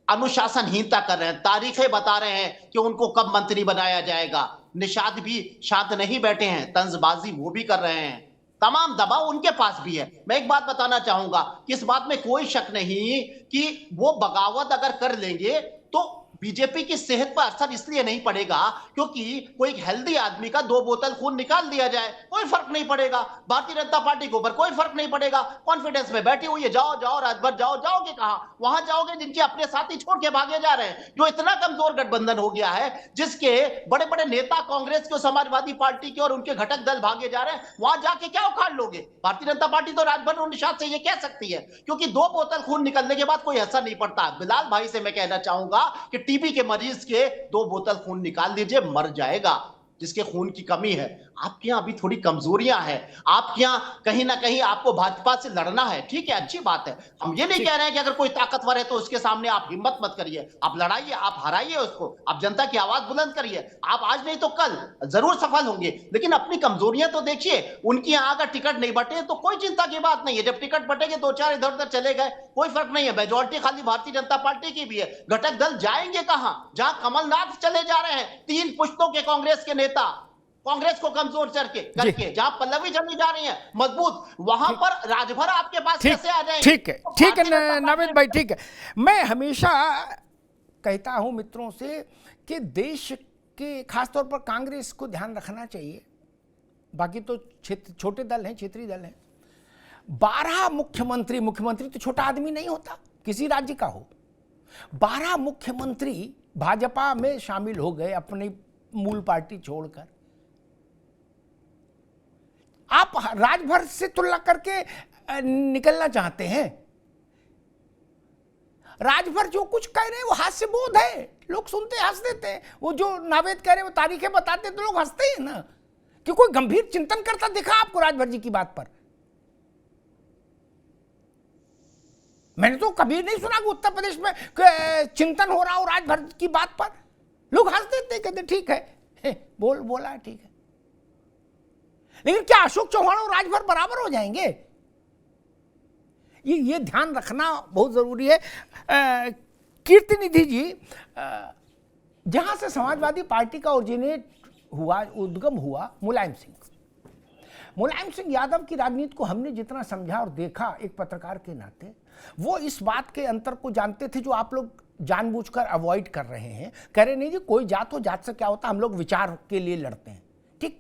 अनुशासनहीनता कर रहे हैं, तारीखें बता रहे हैं कि उनको कब मंत्री बनाया जाएगा। निषाद भी शांत नहीं बैठे हैं, तंजबाजी वो भी कर रहे हैं, तमाम दबाव उनके पास भी है। मैं एक बात बताना चाहूंगा कि इस बात में कोई शक नहीं कि वो बगावत अगर कर लेंगे तो बीजेपी की सेहत पर असर इसलिए नहीं पड़ेगा क्योंकि कोई हेल्दी आदमी का 2 बोतल खून निकाल दिया जाए, कोई फर्क नहीं पड़ेगा। भारतीय जनता पार्टी के ऊपर कोई फर्क नहीं पड़ेगा। कॉन्फिडेंस में बैठी हुई है, जाओ जाओ राजभर जाओ। जाओगे कहां? वहां जाओगे जिनके अपने साथी छोड़ के भागे जा रहे हैं, जो इतना कमजोर गठबंधन हो गया है, जिसके बड़े बड़े नेता कांग्रेस के, समाजवादी पार्टी के और उनके घटक दल भागे जा रहे हैं। वहां जाके क्या उखाड़ लोगे? भारतीय जनता पार्टी तो राजभर और निषाद से ये कह सकती है, क्योंकि 2 बोतल खून निकलने के बाद कोई असर नहीं पड़ता। बिलाल भाई से मैं कहना चाहूंगा कि टीबी के मरीज के 2 बोतल खून निकाल दीजिए, मर जाएगा, जिसके खून की कमी है। आपके यहाँ अभी थोड़ी कमजोरियां हैं, आपके यहाँ कहीं ना कहीं आपको भाजपा से लड़ना है, ठीक है, अच्छी बात है। हम ये नहीं कह रहे हैं कि अगर कोई ताकतवर है तो उसके सामने आप हिम्मत मत करिए, आप लड़ाइए, आप हराइए उसको, आप जनता की आवाज बुलंद करिए। आप आज नहीं तो कल जरूर सफल होंगे, लेकिन अपनी कमजोरियां तो देखिए। उनकी यहाँ अगर टिकट नहीं बटे तो कोई चिंता की बात नहीं है, जब टिकट बटेंगे 2-4 इधर उधर चले गए, कोई फर्क नहीं है। मेजोरिटी खाली भारतीय जनता पार्टी की भी है, घटक दल जाएंगे कहां? जहां कमलनाथ चले जा रहे हैं, 3 पुश्तों के कांग्रेस के नेता, कांग्रेस को कमजोर करके, जहां पल्लवी चली जा रही है मजबूत, वहां पर राजभर आपके पास कैसे आ जाएंगे? ठीक है नावेद भाई, ठीक है। मैं हमेशा कहता हूं मित्रों से कि देश के खासतौर पर कांग्रेस को ध्यान रखना चाहिए, बाकी तो छोटे दल हैं, क्षेत्रीय दल हैं। 12 मुख्यमंत्री तो छोटा आदमी नहीं होता, किसी राज्य का हो। 12 मुख्यमंत्री भाजपा में शामिल हो गए अपनी मूल पार्टी छोड़कर। आप राजभर से तुलना करके निकलना चाहते हैं? राजभर जो कुछ कह रहे हैं वो हास्य बोध है, लोग सुनते हंस देते हैं। वो जो नावेद कह रहे हैं वो तारीखें बताते तो लोग हंसते हैं ना, कि कोई गंभीर चिंतन करता दिखा आपको राजभर जी की बात पर? मैंने तो कभी नहीं सुना कि उत्तर प्रदेश में चिंतन हो रहा हो राजभर की बात पर। लोग हंस देते, कहते ठीक है, बोला है, ठीक है। लेकिन क्या अशोक चौहान और राजभर बराबर हो जाएंगे? ये ध्यान रखना बहुत जरूरी है। कीर्तिनिधि जी, जहां से समाजवादी पार्टी का उद्गम हुआ, मुलायम सिंह यादव की राजनीति को हमने जितना समझा और देखा एक पत्रकार के नाते, वो इस बात के अंतर को जानते थे जो आप लोग जानबूझकर अवॉइड कर रहे हैं। कह रहे नहीं जी कोई जात हो, जात से क्या होता, हम लोग विचार के लिए लड़ते हैं, ठीक।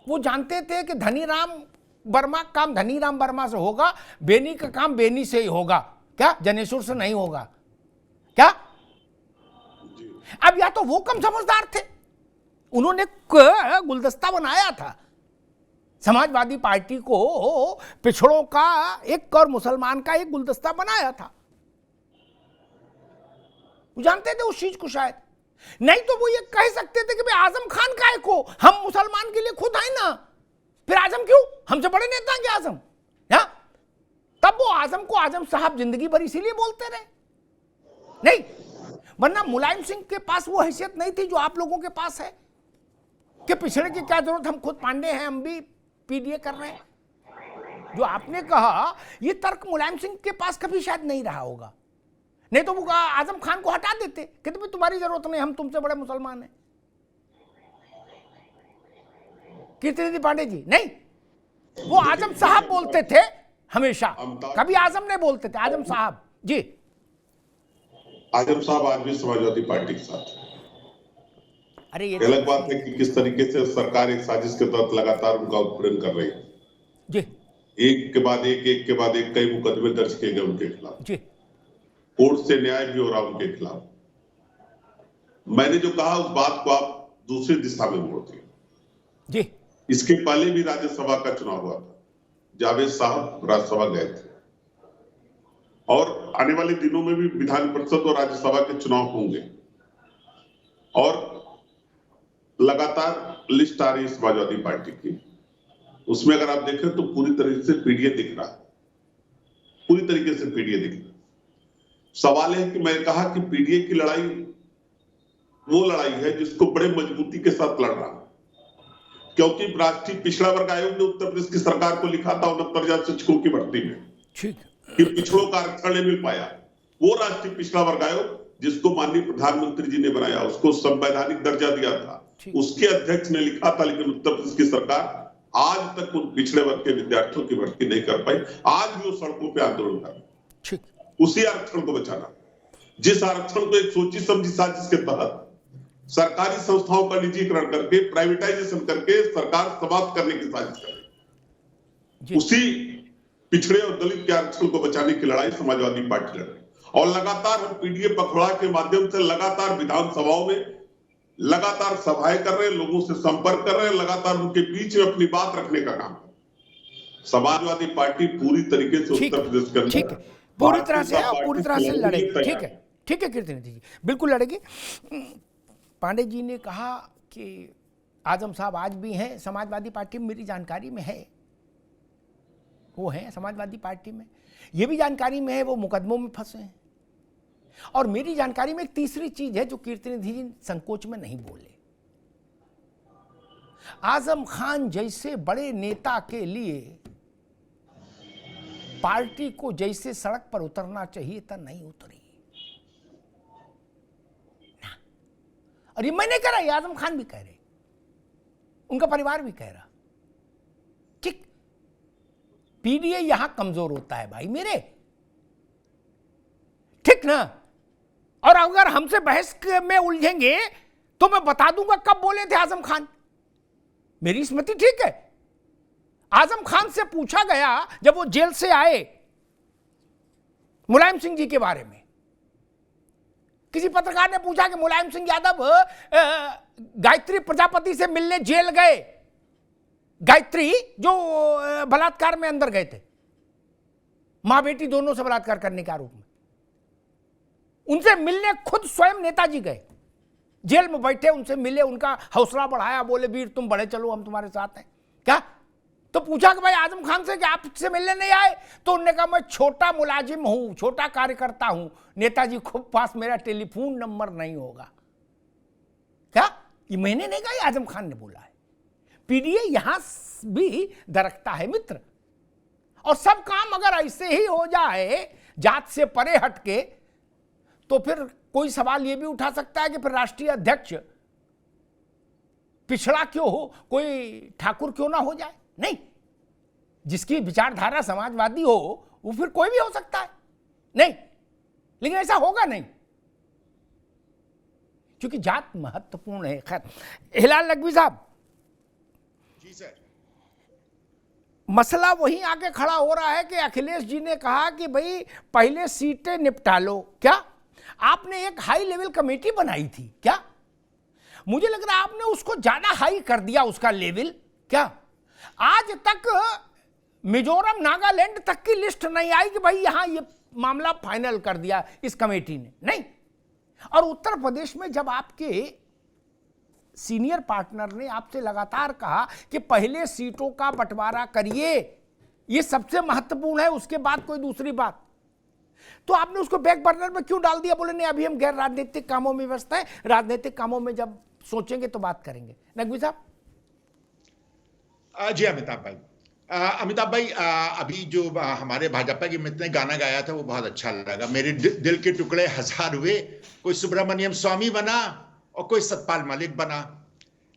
वो जानते थे कि धनीराम वर्मा का काम धनीराम वर्मा से होगा, बेनी का काम बेनी से ही होगा, क्या जनेश्वर से नहीं होगा क्या? अब या तो वो कम समझदार थे, उन्होंने गुलदस्ता बनाया था समाजवादी पार्टी को, पिछड़ों का एक और मुसलमान का एक गुलदस्ता बनाया था। वो जानते थे उस चीज को शायद, नहीं तो वो ये कह सकते थे कि भाई आजम खान का को, हम मुसलमान के लिए खुद हैं ना, फिर आजम क्यों, हमसे बड़े नेता हैं आजम, हा? तब वो आजम को आजम साहब जिंदगी भर इसीलिए बोलते रहे, नहीं वरना मुलायम सिंह के पास वो हैसियत नहीं थी जो आप लोगों के पास है कि पिछड़े की क्या जरूरत, हम खुद पांडे हैं, हम भी पीडीए कर रहे हैं। जो आपने कहा ये तर्क मुलायम सिंह के पास कभी शायद नहीं रहा होगा, नहीं तो वो आजम खान को हटा देते, कहते भाई तुम्हारी जरूरत नहीं, हम तुमसे बड़े मुसलमान हैं। कीर्तिनिधि पांडे जी नहीं, वो आजम साहब बोलते थे हमेशा, कभी आजम नहीं बोलते थे, आजम साहब जी। आजम साहब आज भी समाजवादी पार्टी के साथ। अरे ये अलग बात है कि किस तरीके से सरकार एक साजिश के तहत लगातार उनका उत्पीड़न कर रही है जी, एक के बाद एक कई मुकदमे दर्ज किए गए उनके खिलाफ जी, कोर्ट से न्याय भी हो रहा उनके खिलाफ। मैंने जो कहा उस बात को आप दूसरी दिशा में मोड़ दिए जी। इसके पहले भी राज्यसभा का चुनाव हुआ था, जावेद साहब राज्यसभा गए थे, और आने वाले दिनों में भी विधान परिषद और राज्यसभा के चुनाव होंगे, और लगातार लिस्ट आ रही है समाजवादी पार्टी की। उसमें अगर आप देखें तो पूरी तरीके से पीडीए दिख रहा है, पूरी तरीके से पीडीए दिख रहा है। सवाल है कि मैंने कहा कि पीडीए की लड़ाई वो लड़ाई है जिसको बड़े मजबूती के साथ लड़ रहा है, क्योंकि राष्ट्रीय पिछड़ा वर्ग आयोग ने उत्तर प्रदेश की सरकार को लिखा था 69,000 शिक्षकों की भर्ती में कि पिछड़ों का आरक्षण नहीं मिल पाया। वो राष्ट्रीय पिछड़ा वर्ग आयोग जिसको माननीय प्रधानमंत्री जी ने बनाया, उसको संवैधानिक दर्जा दिया था, उसके अध्यक्ष ने लिखा था, लेकिन उत्तर प्रदेश की सरकार आज तक उन पिछड़े वर्ग के विद्यार्थियों की भर्ती नहीं कर पाई। आज भी वो सड़कों पे आंदोलन कर रहे, उसी आरक्षण को बचाना, जिस आरक्षण को एक सोची समझी साजिश के तहत सरकारी संस्थाओं का निजीकरण करके, प्राइवेटाइजेशन करके सरकार समाप्त करने की साजिश कर रही, उसी पिछड़े और दलित के आरक्षण को बचाने की लड़ाई समाजवादी पार्टी लड़ रही। और लगातार हम पीडीए पखवाड़ा के माध्यम से लगातार विधानसभाओं में लगातार सभाएं कर रहे हैं, लोगों से संपर्क कर रहे हैं, लगातार उनके बीच में अपनी बात रखने का काम है। समाजवादी पार्टी पूरी तरीके से उत्तर प्रदेश के अंदर पूरी तरह से लड़ेगी। ठीक है कीर्तिनिधि जी, बिल्कुल लड़ेगी। पांडे जी ने कहा कि आजम साहब आज भी हैं समाजवादी पार्टी में, मेरी जानकारी में है वो हैं समाजवादी पार्टी में। ये भी जानकारी में है वो मुकदमों में फंसे हैं। और मेरी जानकारी में एक तीसरी चीज है जो कीर्तिनिधि जी संकोच में नहीं बोले। आजम खान जैसे बड़े नेता के लिए पार्टी को जैसे सड़क पर उतरना चाहिए था नहीं उतरी ना। और ये मैं नहीं कह रहा, ये आजम खान भी कह रहे, उनका परिवार भी कह रहा। ठीक, पीडीए यहां कमजोर होता है भाई मेरे, ठीक ना। और अगर हमसे बहस में उलझेंगे तो मैं बता दूंगा कब बोले थे आजम खान। मेरी स्मृति ठीक है। आजम खान से पूछा गया जब वो जेल से आए मुलायम सिंह जी के बारे में, किसी पत्रकार ने पूछा कि मुलायम सिंह यादव गायत्री प्रजापति से मिलने जेल गए, गायत्री जो बलात्कार में अंदर गए थे, मां बेटी दोनों से बलात्कार करने के आरोप में, उनसे मिलने खुद स्वयं नेताजी गए, जेल में बैठे उनसे मिले, उनका हौसला बढ़ाया, बोले वीर तुम बढ़े चलो हम तुम्हारे साथ हैं। क्या तो पूछा कि भाई आजम खान से कि आपसे मिलने नहीं आए, तो उन्होंने कहा मैं छोटा मुलाजिम हूं, छोटा कार्यकर्ता हूं, नेताजी खूब पास मेरा टेलीफोन नंबर नहीं होगा। क्या ये मैंने नहीं कहा, आजम खान ने बोला है। पीडीए यहां भी दरकता है मित्र। और सब काम अगर ऐसे ही हो जाए जात से परे हटके, तो फिर कोई सवाल यह भी उठा सकता है कि फिर राष्ट्रीय अध्यक्ष पिछड़ा क्यों हो, कोई ठाकुर क्यों ना हो जाए। नहीं, जिसकी विचारधारा समाजवादी हो वो फिर कोई भी हो सकता है, नहीं, लेकिन ऐसा होगा नहीं, क्योंकि जात महत्वपूर्ण है। खैर, हिलाल नकवी साहब, जी सर, मसला वहीं आके खड़ा हो रहा है कि अखिलेश जी ने कहा कि भाई पहले सीटें निपटा लो। क्या आपने एक हाई लेवल कमेटी बनाई थी क्या? मुझे लग रहा है आपने उसको ज्यादा हाई कर दिया, उसका लेवल। क्या आज तक मिजोरम नागालैंड तक की लिस्ट नहीं आई कि भाई यहां ये मामला फाइनल कर दिया इस कमेटी ने, नहीं। और उत्तर प्रदेश में जब आपके सीनियर पार्टनर ने आपसे लगातार कहा कि पहले सीटों का बंटवारा करिए, ये सबसे महत्वपूर्ण है, उसके बाद कोई दूसरी बात, तो आपने उसको बैक बर्नर में क्यों डाल दिया? बोले नहीं अभी हम गैर राजनीतिक कामों में व्यस्त हैं, राजनीतिक कामों में जब सोचेंगे तो बात करेंगे। नकवी साहब। जी अमिताभ भाई, अभी जो हमारे भाजपा के मित्र ने गाना गाया था वो बहुत अच्छा लगा। मेरे दिल के टुकड़े हजार हुए, कोई सुब्रमण्यम स्वामी बना और कोई सतपाल मलिक बना,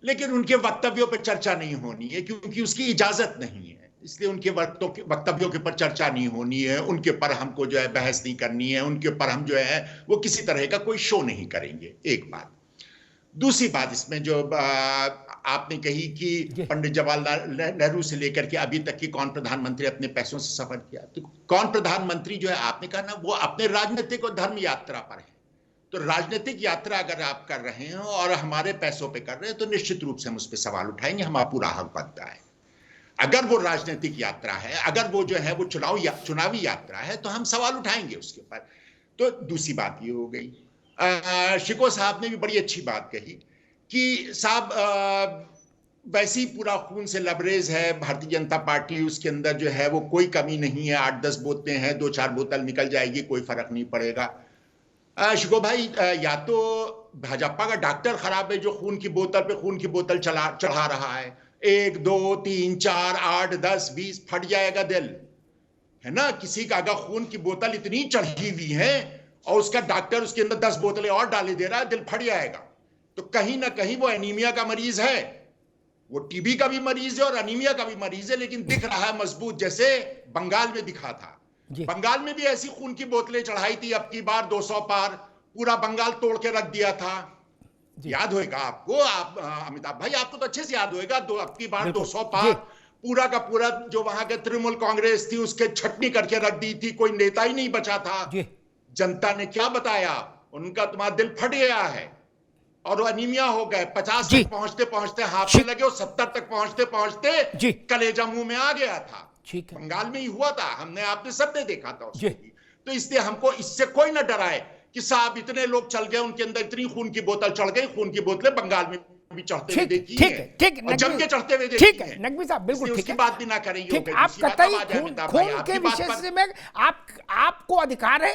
लेकिन उनके वक्तव्यों पर चर्चा नहीं होनी है क्योंकि उसकी इजाजत नहीं है, इसलिए उनके वक्तव्यों के ऊपर चर्चा नहीं होनी है, उनके पर हमको जो है बहस नहीं करनी है, उनके ऊपर हम जो है वो किसी तरह का कोई शो नहीं करेंगे। एक बात। दूसरी बात इसमें जो आपने कही कि पंडित जवाहरलाल नेहरू से लेकर के अभी तक की कौन प्रधानमंत्री अपने पैसों से सफर किया, तो कौन प्रधानमंत्री जो है आपने कहा ना वो अपने राजनीतिक और धर्म यात्रा पर है। तो राजनीतिक यात्रा अगर आप कर रहे हैं और हमारे पैसों पे कर रहे हैं तो निश्चित रूप से हम उस पर सवाल उठाएंगे, हमारा पूरा हक बनता है। अगर वो राजनीतिक यात्रा है, अगर वो जो है वो चुनावी यात्रा है तो हम सवाल उठाएंगे उसके ऊपर। तो दूसरी बात ये हो गई, शिको साहब ने भी बड़ी अच्छी बात कही कि साहब वैसे ही पूरा खून से लबरेज है भारतीय जनता पार्टी, उसके अंदर जो है वो कोई कमी नहीं है, 8-10 बोतलें हैं, 2-4 बोतल निकल जाएगी, कोई फर्क नहीं पड़ेगा। शिको भाई, या तो भाजपा का डॉक्टर खराब है जो खून की बोतल चढ़ा रहा है, 1, 2, 3, 4, 8, 10, 20 फट जाएगा दिल, है ना। किसी का अगर खून की बोतल इतनी चढ़ी हुई है और उसका डॉक्टर उसके अंदर 10 बोतलें और डाले दे रहा है, दिल फट जाएगा। तो कहीं ना कहीं वो एनीमिया का मरीज है, वो टीबी का भी मरीज है और एनीमिया का भी मरीज है, लेकिन दिख रहा है मजबूत, जैसे बंगाल में दिखा था। बंगाल में भी ऐसी खून की बोतलें चढ़ाई थी, अब की बार 200 पार, पूरा बंगाल तोड़ के रख दिया था। याद होएगा आपको, आप अमिताभ भाई आपको तो अच्छे से याद होएगा, अब की बार 200 पार पूरा का पूरा जो वहां के तृणमूल कांग्रेस थी उसके छटनी करके रख दी थी, कोई नेता ही नहीं बचा था। जनता ने क्या बताया, उनका तुम्हारा दिल फट गया है और वो अनीमिया हो गए, 50 तक पहुंचते पहुंचते हाफने लगे और 70 तक पहुंचते पहुंचते कलेजा मुंह में आ गया था। बंगाल में ही हुआ था, हमने आपने सबने देखा था उसको। तो इसलिए हमको इससे कोई ना डराए कि साहब इतने लोग चल गए, उनके अंदर इतनी खून की बोतल चढ़ गई, खून की बोतलें बंगाल में कभी चढ़ते हुए देखी ठीक है? है, ठीक है, और जम के चढ़ते हुए ठीक देखी है, है? नकवी साहब बिल्कुल इसलिए ठीक उसकी है। बात भी ना करें, ठीक, आप कतई खून के विषय से में आपको अधिकार है,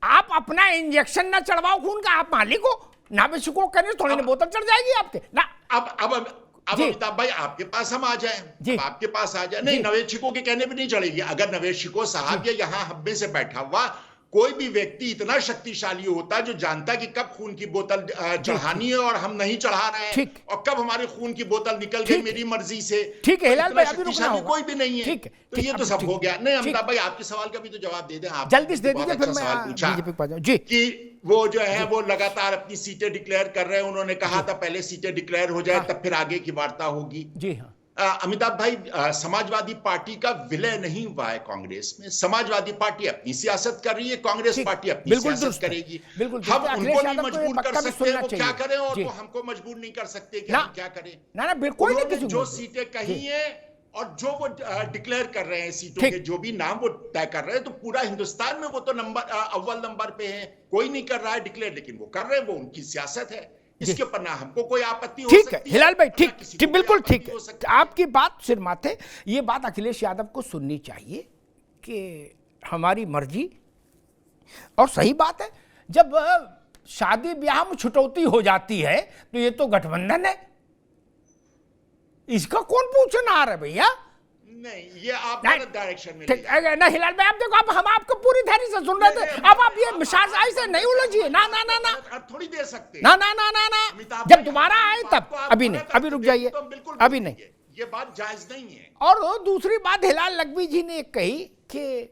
आप अपना इंजेक्शन ना चढ़वाओ खून का, आप मालिक हो, नाविकों करने थोड़ी ना बोतल चढ़ जाएगी आपके ना। अब अमिताभ भाई आपके पास हम आ जाए, अब आपके पास आ जाए, नहीं नवेशिकों के कहने पे नहीं चलेगी। अगर नवेशिकों साहब या यहाँ हम में से बैठा हुआ कोई भी व्यक्ति इतना शक्तिशाली होता जो जानता कि कब खून की बोतल चढ़ानी है और हम नहीं चढ़ा रहे हैं, और कब हमारे खून की बोतल निकल गई मेरी मर्जी से, ठीक है हिलाल भाई, अभी शक्तिशाली कोई भी नहीं है, तो ये तो सब हो गया। नहीं अमिताभ भाई आपके सवाल का भी तो जवाब दे दें आप, जल्दी से दे दीजिए, फिर मैं बीजेपी पे जाऊं जी। कि वो जो है वो लगातार अपनी सीटें डिक्लेयर कर रहे हैं, उन्होंने कहा था पहले सीटें डिक्लेयर हो जाए तब फिर आगे की वार्ता होगी। जी हाँ, अमिताभ भाई समाजवादी पार्टी का विलय नहीं हुआ है कांग्रेस में, समाजवादी पार्टी अपनी सियासत कर रही है, कांग्रेस पार्टी अपनी सियासत करेगी। हम उनको नहीं मजबूर कर सकते वो क्या करें, और वो हमको मजबूर नहीं कर सकते कि हम क्या करें। ना बिल्कुल नहीं, जो सीटें कही है और जो वो डिक्लेयर कर रहे हैं सीटों के जो भी नाम वो तय कर रहे हैं, तो पूरा हिंदुस्तान में वो तो अव्वल नंबर पे है, कोई नहीं कर रहा है डिक्लेयर, लेकिन वो कर रहे हैं, वो उनकी सियासत है, इसके ऊपर ना हमको कोई आपत्ति हो सकती है। ठीक है हिलाल भाई, ठीक बिल्कुल ठीक है, आपकी बात सिर माथे। ये बात अखिलेश यादव को सुननी चाहिए कि हमारी मर्जी, और सही बात है, जब शादी ब्याह में छुटौती हो जाती है तो ये तो गठबंधन है, इसका कौन पूछना आ रहा है भैया। नहीं, ये आप गलत डायरेक्शन में ठीक है ना हिलाल भाई, आप देखो, अब हम आपको पूरी धैर्य से सुन रहे थे, अब आप ये मिसाज से नहीं उलझिए, ना ना ना ना थोड़ी दे सकते, ना ना ना ना ना, जब दोबारा आए तब, अभी नहीं, अभी रुक जाइए, अभी नहीं, ये बात जायज नहीं है। और दूसरी बात हिलाल लखवी जी ने कही कि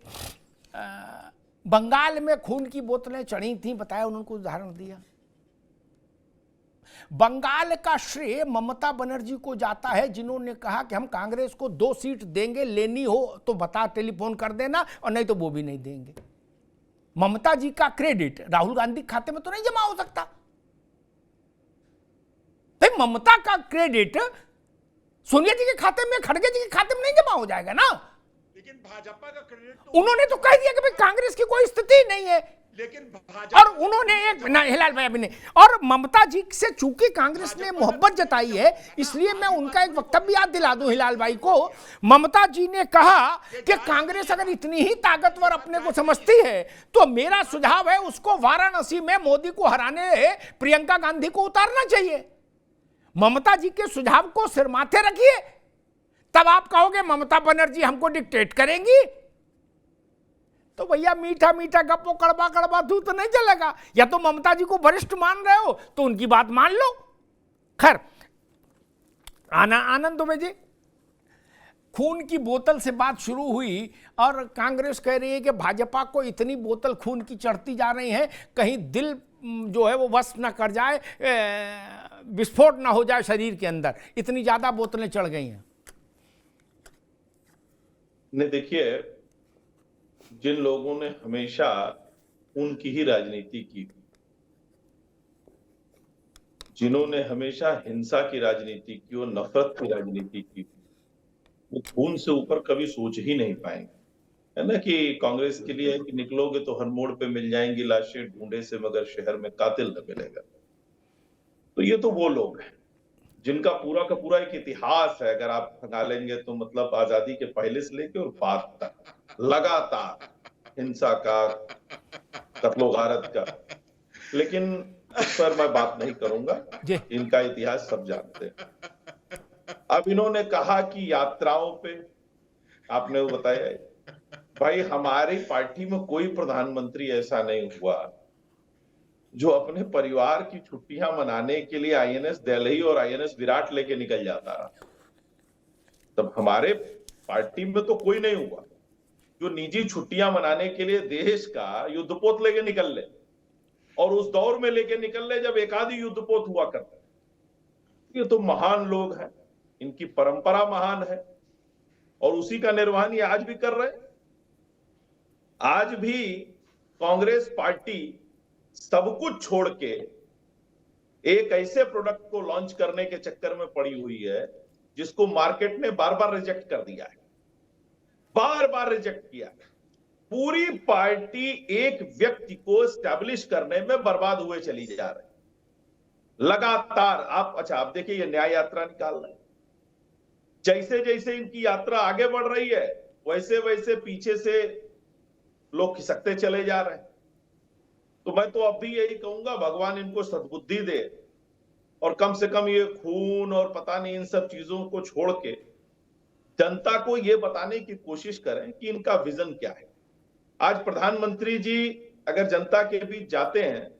बंगाल में खून की बोतलें चढ़ी थी, बताया, उन्होंने उदाहरण दिया। बंगाल का श्रेय ममता बनर्जी को जाता है, जिन्होंने कहा कि हम कांग्रेस को 2 सीट देंगे, लेनी हो तो बता, टेलीफोन कर देना, और नहीं तो वो भी नहीं देंगे। ममता जी का क्रेडिट राहुल गांधी के खाते में तो नहीं जमा हो सकता भाई, ममता का क्रेडिट सोनिया जी के खाते में, खड़गे जी के खाते में नहीं जमा हो जाएगा ना। लेकिन भाजपा का क्रेडिट उन्होंने तो कह दिया कि भाई कांग्रेस की कोई स्थिति नहीं है, लेकिन और उन्होंने एक ना हिलाल भाई अभी नहीं, और ममता जी से चूंकि कांग्रेस ने मोहब्बत जताई है, इसलिए मैं उनका एक वक्तव्य याद दिला दूं हिलाल भाई को। ममता जी ने कहा कि कांग्रेस अगर इतनी ही ताकतवर अपने को समझती है तो मेरा सुझाव है उसको वाराणसी में मोदी को हराने प्रियंका गांधी को उतारना चाहिए। ममता जी के सुझाव को सिर माथे रखिए, तब आप कहोगे ममता बनर्जी हमको डिक्टेट करेंगी, तो भैया मीठा मीठा गप्पो कड़वा कड़वा दूध तो नहीं चलेगा। या तो ममता जी को वरिष्ठ मान रहे हो तो उनकी बात मान लो। खैर, आनंद दुबे जी, खून की बोतल से बात शुरू हुई और कांग्रेस कह रही है कि भाजपा को इतनी बोतल खून की चढ़ती जा रही है, कहीं दिल जो है वो वश न कर जाए, विस्फोट ना हो जाए शरीर के अंदर, इतनी ज्यादा बोतलें चढ़ गई हैं। ने देखिए, जिन लोगों ने हमेशा उनकी ही राजनीति की, जिन्होंने हमेशा हिंसा की राजनीति की और नफरत की राजनीति की, वो खून से ऊपर कभी सोच ही नहीं पाएंगे, है ना। कि कांग्रेस के लिए कि निकलोगे तो हर मोड़ पे मिल जाएंगी लाशें ढूंढे से, मगर शहर में कातिल न मिलेगा। तो ये तो वो लोग हैं जिनका पूरा का पूरा एक इतिहास है, अगर आप खंगालेंगे तो मतलब आजादी के पहले से लेके और बाद तक लगातार हिंसा का, कत्लो गारत का। लेकिन इस पर मैं बात नहीं करूंगा, इनका इतिहास सब जानते हैं। अब इन्होंने कहा कि यात्राओं पे, आपने वो बताया, भाई हमारी पार्टी में कोई प्रधानमंत्री ऐसा नहीं हुआ जो अपने परिवार की छुट्टियां मनाने के लिए आईएनएस दिल्ली और आईएनएस विराट लेके निकल जाता रहा। तब हमारे पार्टी में तो कोई नहीं हुआ जो निजी छुट्टियां मनाने के लिए देश का युद्धपोत लेके निकल ले, और उस दौर में लेके निकल ले जब एक आधी युद्धपोत हुआ करता। ये तो महान लोग हैं, इनकी परंपरा महान है, और उसी का निर्वहन ये आज भी कर रहे हैं। आज भी कांग्रेस पार्टी सब कुछ छोड़ के एक ऐसे प्रोडक्ट को लॉन्च करने के चक्कर में पड़ी हुई है जिसको मार्केट ने बार बार रिजेक्ट कर दिया है, बार बार रिजेक्ट किया। पूरी पार्टी एक व्यक्ति को एस्टैब्लिश करने में बर्बाद हुए चली जा रही। लगातार आप देखिए ये न्याय यात्रा निकाल रहे हैं, जैसे जैसे इनकी यात्रा आगे बढ़ रही है वैसे वैसे पीछे से लोग खिसकते चले जा रहे हैं। तो मैं तो अब भी यही कहूंगा, भगवान इनको सद्बुद्धि दे और कम से कम ये खून और पता नहीं इन सब चीजों को छोड़ के जनता को ये बताने की कोशिश करें कि इनका विजन क्या है। आज प्रधानमंत्री जी अगर जनता के बीच जाते हैं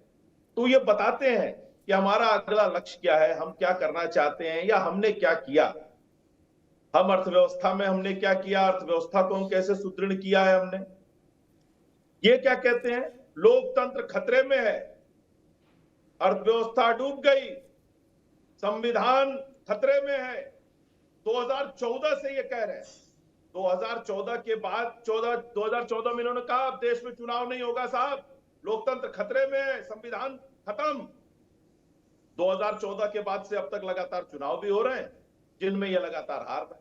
तो ये बताते हैं कि हमारा अगला लक्ष्य क्या है, हम क्या करना चाहते हैं या हमने क्या किया, हम अर्थव्यवस्था में हमने क्या किया, अर्थव्यवस्था को हम कैसे सुदृढ़ किया है हमने। ये क्या कहते हैं, लोकतंत्र खतरे में है, अर्थव्यवस्था डूब गई, संविधान खतरे में है। 2014 से ये कह रहे हैं, 2014 के बाद 2014 में इन्होंने कहा अब देश में चुनाव नहीं होगा साहब, लोकतंत्र खतरे में है, संविधान खत्म। 2014 के बाद से अब तक लगातार चुनाव भी हो रहे हैं जिनमें ये लगातार हार रहे हैं।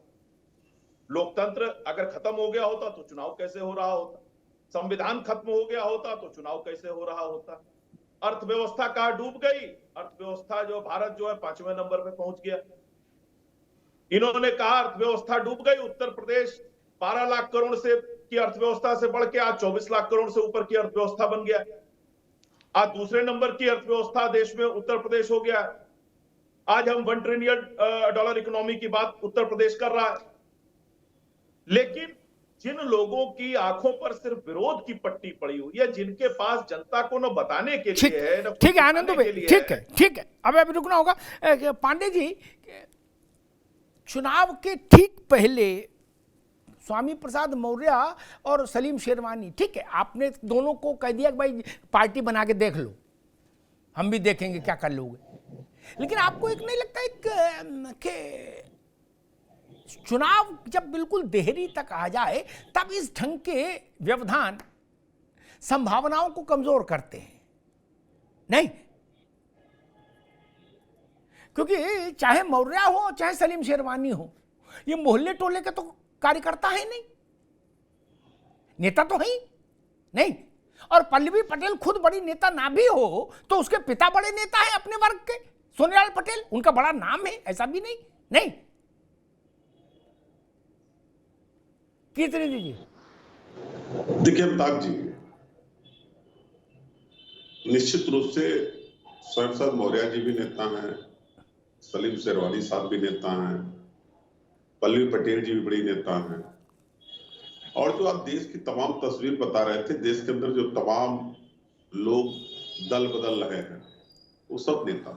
लोकतंत्र अगर खत्म हो गया होता तो चुनाव कैसे हो रहा होता, संविधान खत्म हो गया होता तो चुनाव कैसे हो रहा होता। अर्थव्यवस्था कहां डूब गई, अर्थव्यवस्था जो भारत जो है 5वें नंबर पे पहुंच गया। इन्होंने कहा अर्थव्यवस्था डूब गई, उत्तर प्रदेश 12 लाख करोड़ से की अर्थव्यवस्था से बढ़ के आज 24 लाख करोड़ से ऊपर की अर्थव्यवस्था बन गया। आज दूसरे नंबर की अर्थव्यवस्था देश में उत्तर प्रदेश हो गया। आज हम $1 ट्रिलियन इकोनॉमी की बात उत्तर प्रदेश कर रहा है। लेकिन जिन लोगों की आंखों पर सिर्फ विरोध की पट्टी पड़ी हुई है, जिनके पास जनता को न बताने के लिए है, न ठीक है आनंद भाई, ठीक है अब अभी रुकना होगा। पांडे जी, चुनाव के ठीक पहले स्वामी प्रसाद मौर्य और सलीम शेरवानी, ठीक है आपने दोनों को कह दिया कि भाई पार्टी बना के देख लो, हम भी देखेंगे क्या कर लोगे। लेकिन आपको एक नहीं लगता कि चुनाव जब बिल्कुल देहरी तक आ जाए तब इस ढंग के व्यवधान संभावनाओं को कमजोर करते हैं? नहीं, क्योंकि चाहे मौर्य हो चाहे सलीम शेरवानी हो, ये मोहल्ले टोले के तो कार्यकर्ता है नहीं, नेता तो है ही नहीं। और पल्लवी पटेल खुद बड़ी नेता ना भी हो तो उसके पिता बड़े नेता हैं अपने वर्ग के, सोनीलाल पटेल, उनका बड़ा नाम है, ऐसा भी नहीं। कितने दीजिए? देखिए अमिताभ जी, निश्चित रूप से स्वयं प्रसाद मौर्य जी भी नेता हैं, सलीम शेरवानी साहब भी नेता हैं, पल्लवी पटेल जी भी बड़ी नेता हैं। और जो आप देश की तमाम तस्वीर बता रहे थे, देश के अंदर जो तमाम लोग दल बदल रहे हैं वो सब नेता।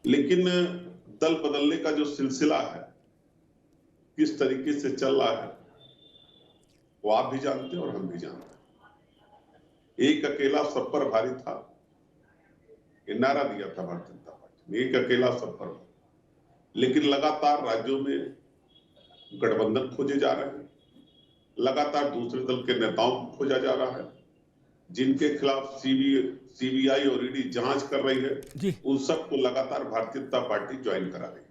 लेकिन दल बदलने का जो सिलसिला है किस तरीके से चल रहा है वो आप भी जानते हैं और हम भी जानते हैं। एक अकेला सब पर भारी था, ये नारा दिया था भारतीय जनता पार्टी ने, एक अकेला सब पर। लेकिन लगातार राज्यों में गठबंधन खोजे जा रहे हैं, लगातार दूसरे दल के नेताओं को खोजा जा रहा है, जिनके खिलाफ सीबीआई और ईडी जांच कर रही है, उन सबको लगातार भारतीय जनता पार्टी ज्वाइन करा रही है।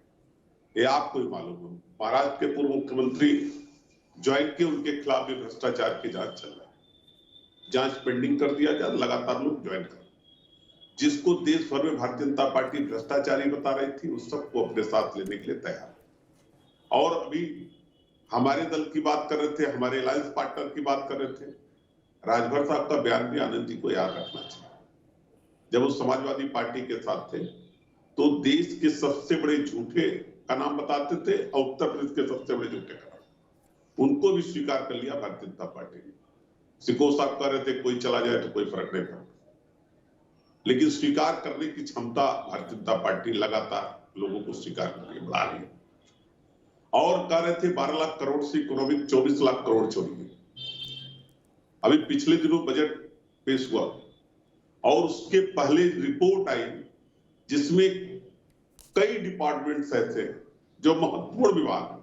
ये आपको ही मालूम हो, महाराष्ट्र के पूर्व मुख्यमंत्री ज्वाइन के, उनके खिलाफ भी भ्रष्टाचार की जांच चल रहा है, जांच पेंडिंग कर दिया जाए, लगातार लोग ज्वाइन कर, जिसको देश भर में भारतीय जनता पार्टी भ्रष्टाचारी बता रही थी उस सबको अपने साथ लेने के लिए तैयार। और अभी हमारे दल की बात कर रहे थे, हमारे अलायंस पार्टनर की बात कर रहे थे, राजभर साहब का बयान भी आनंद जी को याद रखना चाहिए। जब वो समाजवादी पार्टी के साथ थे तो देश के सबसे बड़े झूठे का नाम बताते थे और उत्तर प्रदेश के सबसे बड़े झूठे का नाम, उनको भी स्वीकार कर लिया भारतीय जनता पार्टी ने। सिको साहब कह रहे थे कोई चला जाए तो कोई फर्क नहीं पड़ता, लेकिन स्वीकार करने की क्षमता भारतीय जनता पार्टी लगातार लोगों को स्वीकार करके बढ़ा रही है। और कह रहे थे 12 लाख करोड़ से इकोनॉमिक 24 लाख करोड़ चोरी है। अभी पिछले दिनों बजट पेश हुआ और उसके पहले रिपोर्ट आई जिसमें कई डिपार्टमेंट्स ऐसे जो महत्वपूर्ण विभाग है,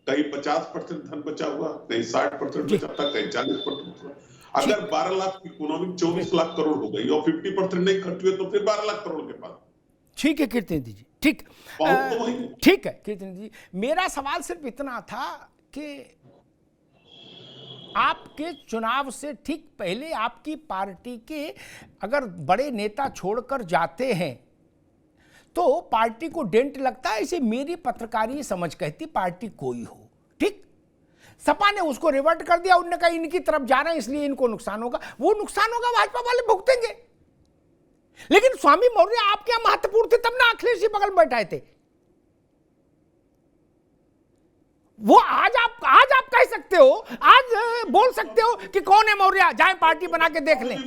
कहीं 50% धन बचा हुआ, कहीं 60% बचा था, कहीं 40%। अगर 12 लाख की इकोनॉमिक 24 लाख करोड़ हो गई और 50% नहीं खर्च हुए तो फिर 12 लाख करोड़ के पास। ठीक है कीर्तन जी, ठीक ठीक है कीर्तन जी, मेरा सवाल सिर्फ इतना था कि आपके चुनाव से ठीक पहले आपकी पार्टी के अगर बड़े नेता छोड़कर जाते हैं तो पार्टी को डेंट लगता है। इसे मेरी पत्रकारी समझ कहती पार्टी कोई हो, ठीक। सपा ने उसको रिवर्ट कर दिया, उन्होंने कहा इनकी तरफ जा रहे हैं इसलिए इनको नुकसान होगा। वो नुकसान होगा भाजपा वाले भुगतेंगे। लेकिन स्वामी मौर्य आपके यहां महत्वपूर्ण थे, तब ना अखिलेश जी बगल में बैठाए थे। वो आज आप कह सकते हो, आज बोल सकते हो कि कौन है मौर्य, जाए पार्टी बना के देख लें।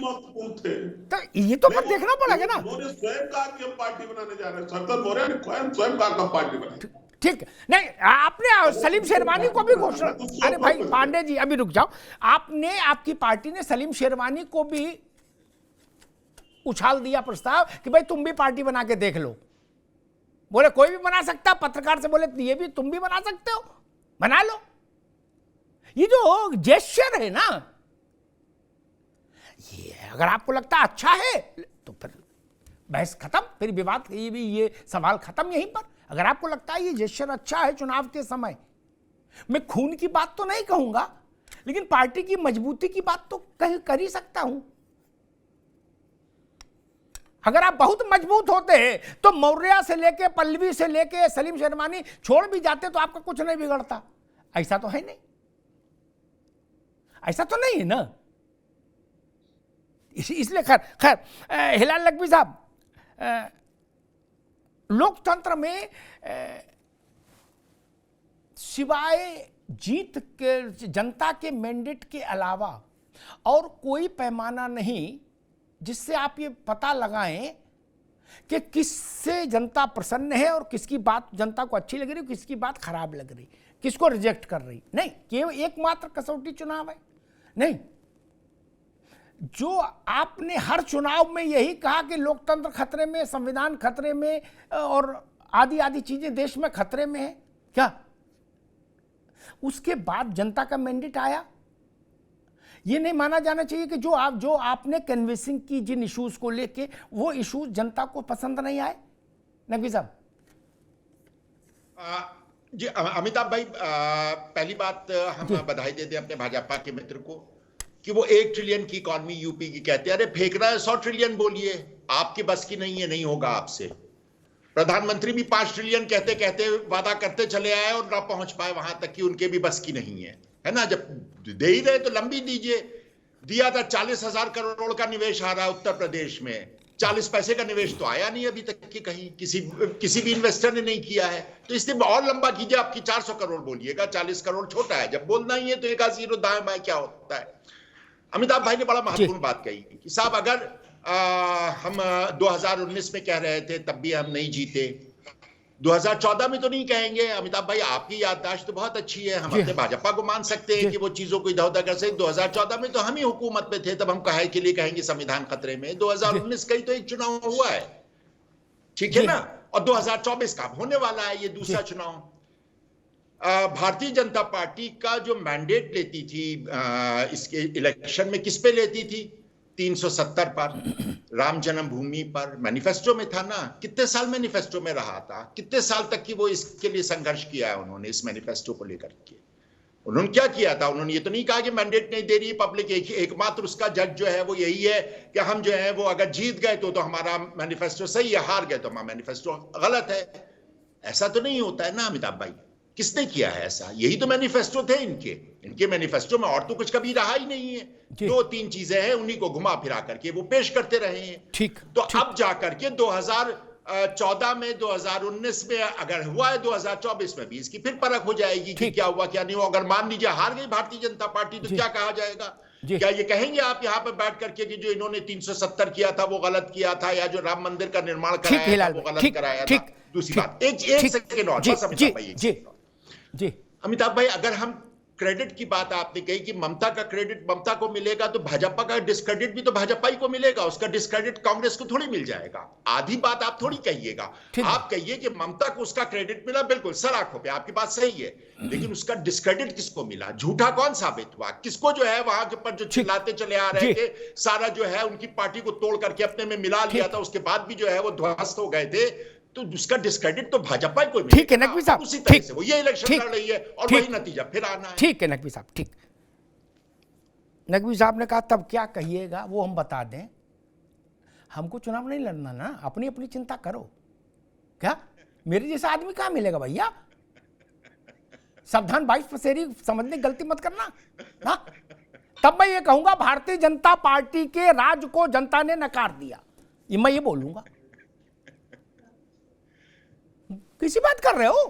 तो ये तो फिर देखना पड़ेगा ना। स्वयं कहा कि हम पार्टी बनाने जा रहे हैं, सरदार मौर्य ने स्वयं कहा कि पार्टी बनाए। ठीक, नहीं आपने सलीम शेरवानी को भी घोषणा, अरे भाई पांडे जी अभी रुक जाओ, आपने आपकी पार्टी ने सलीम शेरवानी को भी उछाल दिया प्रस्ताव कि भाई तुम भी पार्टी बना के देख लो। बोले कोई भी बना सकता, पत्रकार से बोले ये भी तुम भी बना सकते हो, बना लो। ये जो जेस्चर है ना, ये अगर आपको लगता अच्छा है तो फिर बहस खत्म, फिर विवाद ये सवाल खत्म यहीं पर। अगर आपको लगता है ये जेस्चर अच्छा है चुनाव के समय, मैं खून की बात तो नहीं कहूंगा लेकिन पार्टी की मजबूती की बात तो कर ही सकता हूं। अगर आप बहुत मजबूत होते हैं तो मौर्य से लेके पल्लवी से लेके सलीम शेरवानी छोड़ भी जाते तो आपका कुछ नहीं बिगड़ता। ऐसा तो है नहीं, ऐसा तो नहीं है ना। इसलिए खैर हिलाल लखवी साहब, लोकतंत्र में सिवाय जीत के जनता के मैंडेट के अलावा और कोई पैमाना नहीं जिससे आप ये पता लगाएं कि किससे जनता प्रसन्न है और किसकी बात जनता को अच्छी लग रही, किसकी बात खराब लग रही, किसको रिजेक्ट कर रही। नहीं, केवल एकमात्र कसौटी चुनाव है। नहीं, जो आपने हर चुनाव में यही कहा कि लोकतंत्र खतरे में, संविधान खतरे में और आदि आदि चीजें देश में खतरे में है क्या, उसके बाद जनता का मैंडेट आया। ये नहीं माना जाना चाहिए कि जो आपने कन्विंसिंग की जिन इश्यूज को लेके, वो इश्यूज जनता को पसंद नहीं आए। नकवी साहब जी, अमिताभ भाई, पहली बात हम बधाई देते हैं अपने भाजपा के मित्र को कि वो 1 ट्रिलियन की इकॉनमी यूपी की कहते हैं। अरे फेंक रहा है 100 ट्रिलियन, बोलिए आपकी बस की नहीं है, नहीं होगा आपसे। प्रधानमंत्री भी 5 ट्रिलियन कहते कहते वादा करते चले आए और ना पहुंच पाए वहां तक कि उनके भी बस की नहीं है ना। जब दे ही रहे तो लंबी दीजिए। दिया था 40,000 करोड़ का निवेश आ रहा है उत्तर प्रदेश में, 40 पैसे का निवेश तो आया नहीं अभी तक कि कहीं किसी भी इन्वेस्टर ने नहीं किया है। तो इसलिए और लंबा कीजिए, आपकी 400 करोड़ बोलिएगा, 40 करोड़ छोटा है। जब बोलना ही है तो एक जीरो दाएं बाएं क्या होता है। अमिताभ भाई ने बड़ा महत्वपूर्ण बात कही कि साहब अगर हम 2019 में कह रहे थे तब भी हम नहीं जीते, 2014 में तो नहीं कहेंगे। अमिताभ भाई आपकी याददाश्त तो बहुत अच्छी है, हम अपने भाजपा को मान सकते हैं कि वो चीजों को इधर उधर कर सकते। 2014 में तो हम ही हुकूमत में थे, तब हम कहे के लिए कहेंगे संविधान खतरे में। 2019 का ही तो एक चुनाव हुआ है, ठीक है ना, और 2024 का होने वाला है ये दूसरा चुनाव। भारतीय जनता पार्टी का जो मैंडेट लेती थी इसके इलेक्शन में, किस पे लेती थी? 370 पर, राम जन्मभूमि पर। मैनिफेस्टो में था ना, कितने साल मैनिफेस्टो में रहा था, कितने साल तक की वो इसके लिए संघर्ष किया है उन्होंने, इस मैनिफेस्टो को लेकर के। उन्होंने क्या किया था? उन्होंने ये तो नहीं कहा कि मैंडेट नहीं दे रही है पब्लिक, एकमात्र उसका जज जो है वो यही है कि हम जो है वो अगर जीत गए तो हमारा मैनिफेस्टो सही है, हार गए तो हमारा मैनिफेस्टो गलत है। ऐसा तो नहीं होता है ना अमिताभ भाई। किसने किया है ऐसा? यही तो मैनिफेस्टो थे इनके मैनिफेस्टो में और तो कुछ कभी रहा ही नहीं है। 2-3 चीजें हैं, उन्हीं को घुमा फिरा करके वो पेश करते रहे हैं। ठीक, तो अब जाकर के 2014 में, 2019 में अगर हुआ है, 2024 में भी इसकी फिर परख हो जाएगी कि क्या हुआ क्या नहीं हुआ। अगर मान लीजिए हार गई भारतीय जनता पार्टी तो क्या कहा जाएगा? क्या ये कहेंगे आप यहाँ पर बैठ करके कि जो इन्होंने 370 किया था वो गलत किया था, या जो राम मंदिर का निर्माण कराया था वो गलत कराया था? दूसरी बात, एक सेकंड और जी अमिताभ भाई, अगर हम क्रेडिट की बात आपने कही कि ममता का क्रेडिट ममता को मिलेगा, तो भाजपा का डिस्क्रेडिट भी तो भाजपा ही को मिलेगा, उसका डिस्क्रेडिट कांग्रेस को थोड़ी मिल जाएगा। आधी बात आप थोड़ी कहिएगा, आप कहिए कि ममता को उसका क्रेडिट मिला, बिल्कुल सर आंखों पे आपकी बात सही है, लेकिन उसका डिस्क्रेडिट किसको मिला? झूठा कौन साबित हुआ? किसको जो है वहां के पर जो चिल्लाते चले आ रहे थे, सारा जो है उनकी पार्टी को तोड़ करके अपने में मिला लिया था, उसके बाद भी जो है वो ध्वस्त हो गए थे, तो उसका डिस्क्रेडिट तो भाजपा को मिलेगा। ठीक है नकवी साहब, उसी तरह से वो ये इलेक्शन लड़ रही है और वही नतीजा फिर आना है। ठीक है नकवी साहब, ठीक। नकवी साहब ने कहा तब क्या कहिएगा वो हम बता दें, हमको चुनाव नहीं लड़ना ना, अपनी अपनी चिंता करो। क्या मेरे जैसा आदमी कहां मिलेगा भैया? सावधान 22 पसेरी समझने की गलती मत करना ना। तब मैं ये कहूंगा भारतीय जनता पार्टी के राज को जनता ने नकार दिया, ये मैं ये बोलूंगा। किसी बात कर रहे हो?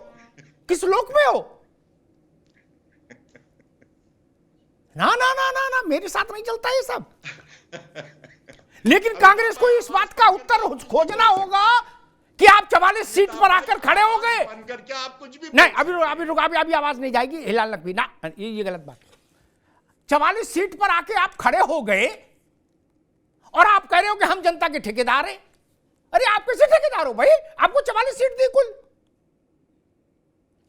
किस लोक में हो? ना ना ना ना ना, मेरे साथ नहीं चलता ये सब। लेकिन कांग्रेस को इस बात का उत्तर खोजना होगा कि आप 44 सीट पर आकर खड़े हो गए। आप कुछ भी नहीं, अभी आवाज नहीं जाएगी, हिलाल नकवी ना, ये गलत बात। 44 सीट पर आके आप खड़े हो गए और आप कह रहे हो कि हम जनता के ठेकेदार हैं। अरे आप कैसे ठेकेदार हो भाई? आपको 44 सीट दी कुल,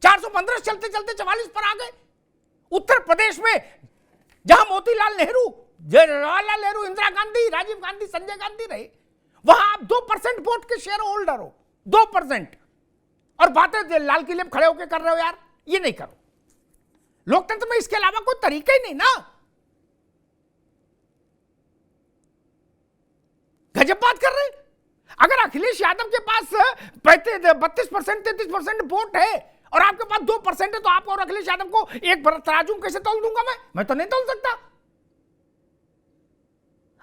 415 चलते चलते 44 पर आ गए। उत्तर प्रदेश में जहां मोतीलाल नेहरू, जवाहरलाल नेहरू, इंदिरा गांधी, राजीव गांधी, संजय गांधी रहे, वहां आप 2% वोट के शेयर होल्डर हो, 2%। और बातें लाल किले में खड़े होकर कर रहे हो यार, ये नहीं करो। लोकतंत्र में इसके अलावा कोई तरीका ही नहीं ना। गजब बात कर रहे हैं। अगर अखिलेश यादव के पास 32% 33% वोट है और आपके पास 2% है, तो आप और अखिलेश यादव को एक तराजू कैसे तोल दूंगा मैं तो नहीं तोल सकता।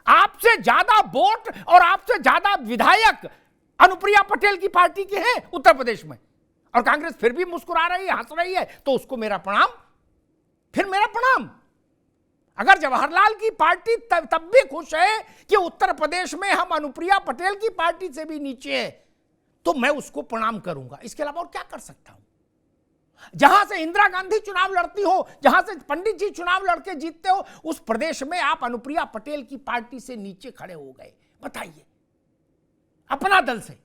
आपसे ज्यादा वोट और आपसे ज्यादा विधायक अनुप्रिया पटेल की पार्टी के हैं उत्तर प्रदेश में, और कांग्रेस फिर भी मुस्कुरा रही है, हंस रही है, तो उसको मेरा प्रणाम, फिर मेरा प्रणाम। अगर जवाहरलाल की पार्टी तब भी खुश है कि उत्तर प्रदेश में हम अनुप्रिया पटेल की पार्टी से भी नीचे हैं, तो मैं उसको प्रणाम करूंगा। इसके अलावा और क्या कर सकता हूं? जहां से इंदिरा गांधी चुनाव लड़ती हो, जहां से पंडित जी चुनाव लड़के जीतते हो, उस प्रदेश में आप अनुप्रिया पटेल की पार्टी से नीचे खड़े हो गए। बताइए, अपना दल से।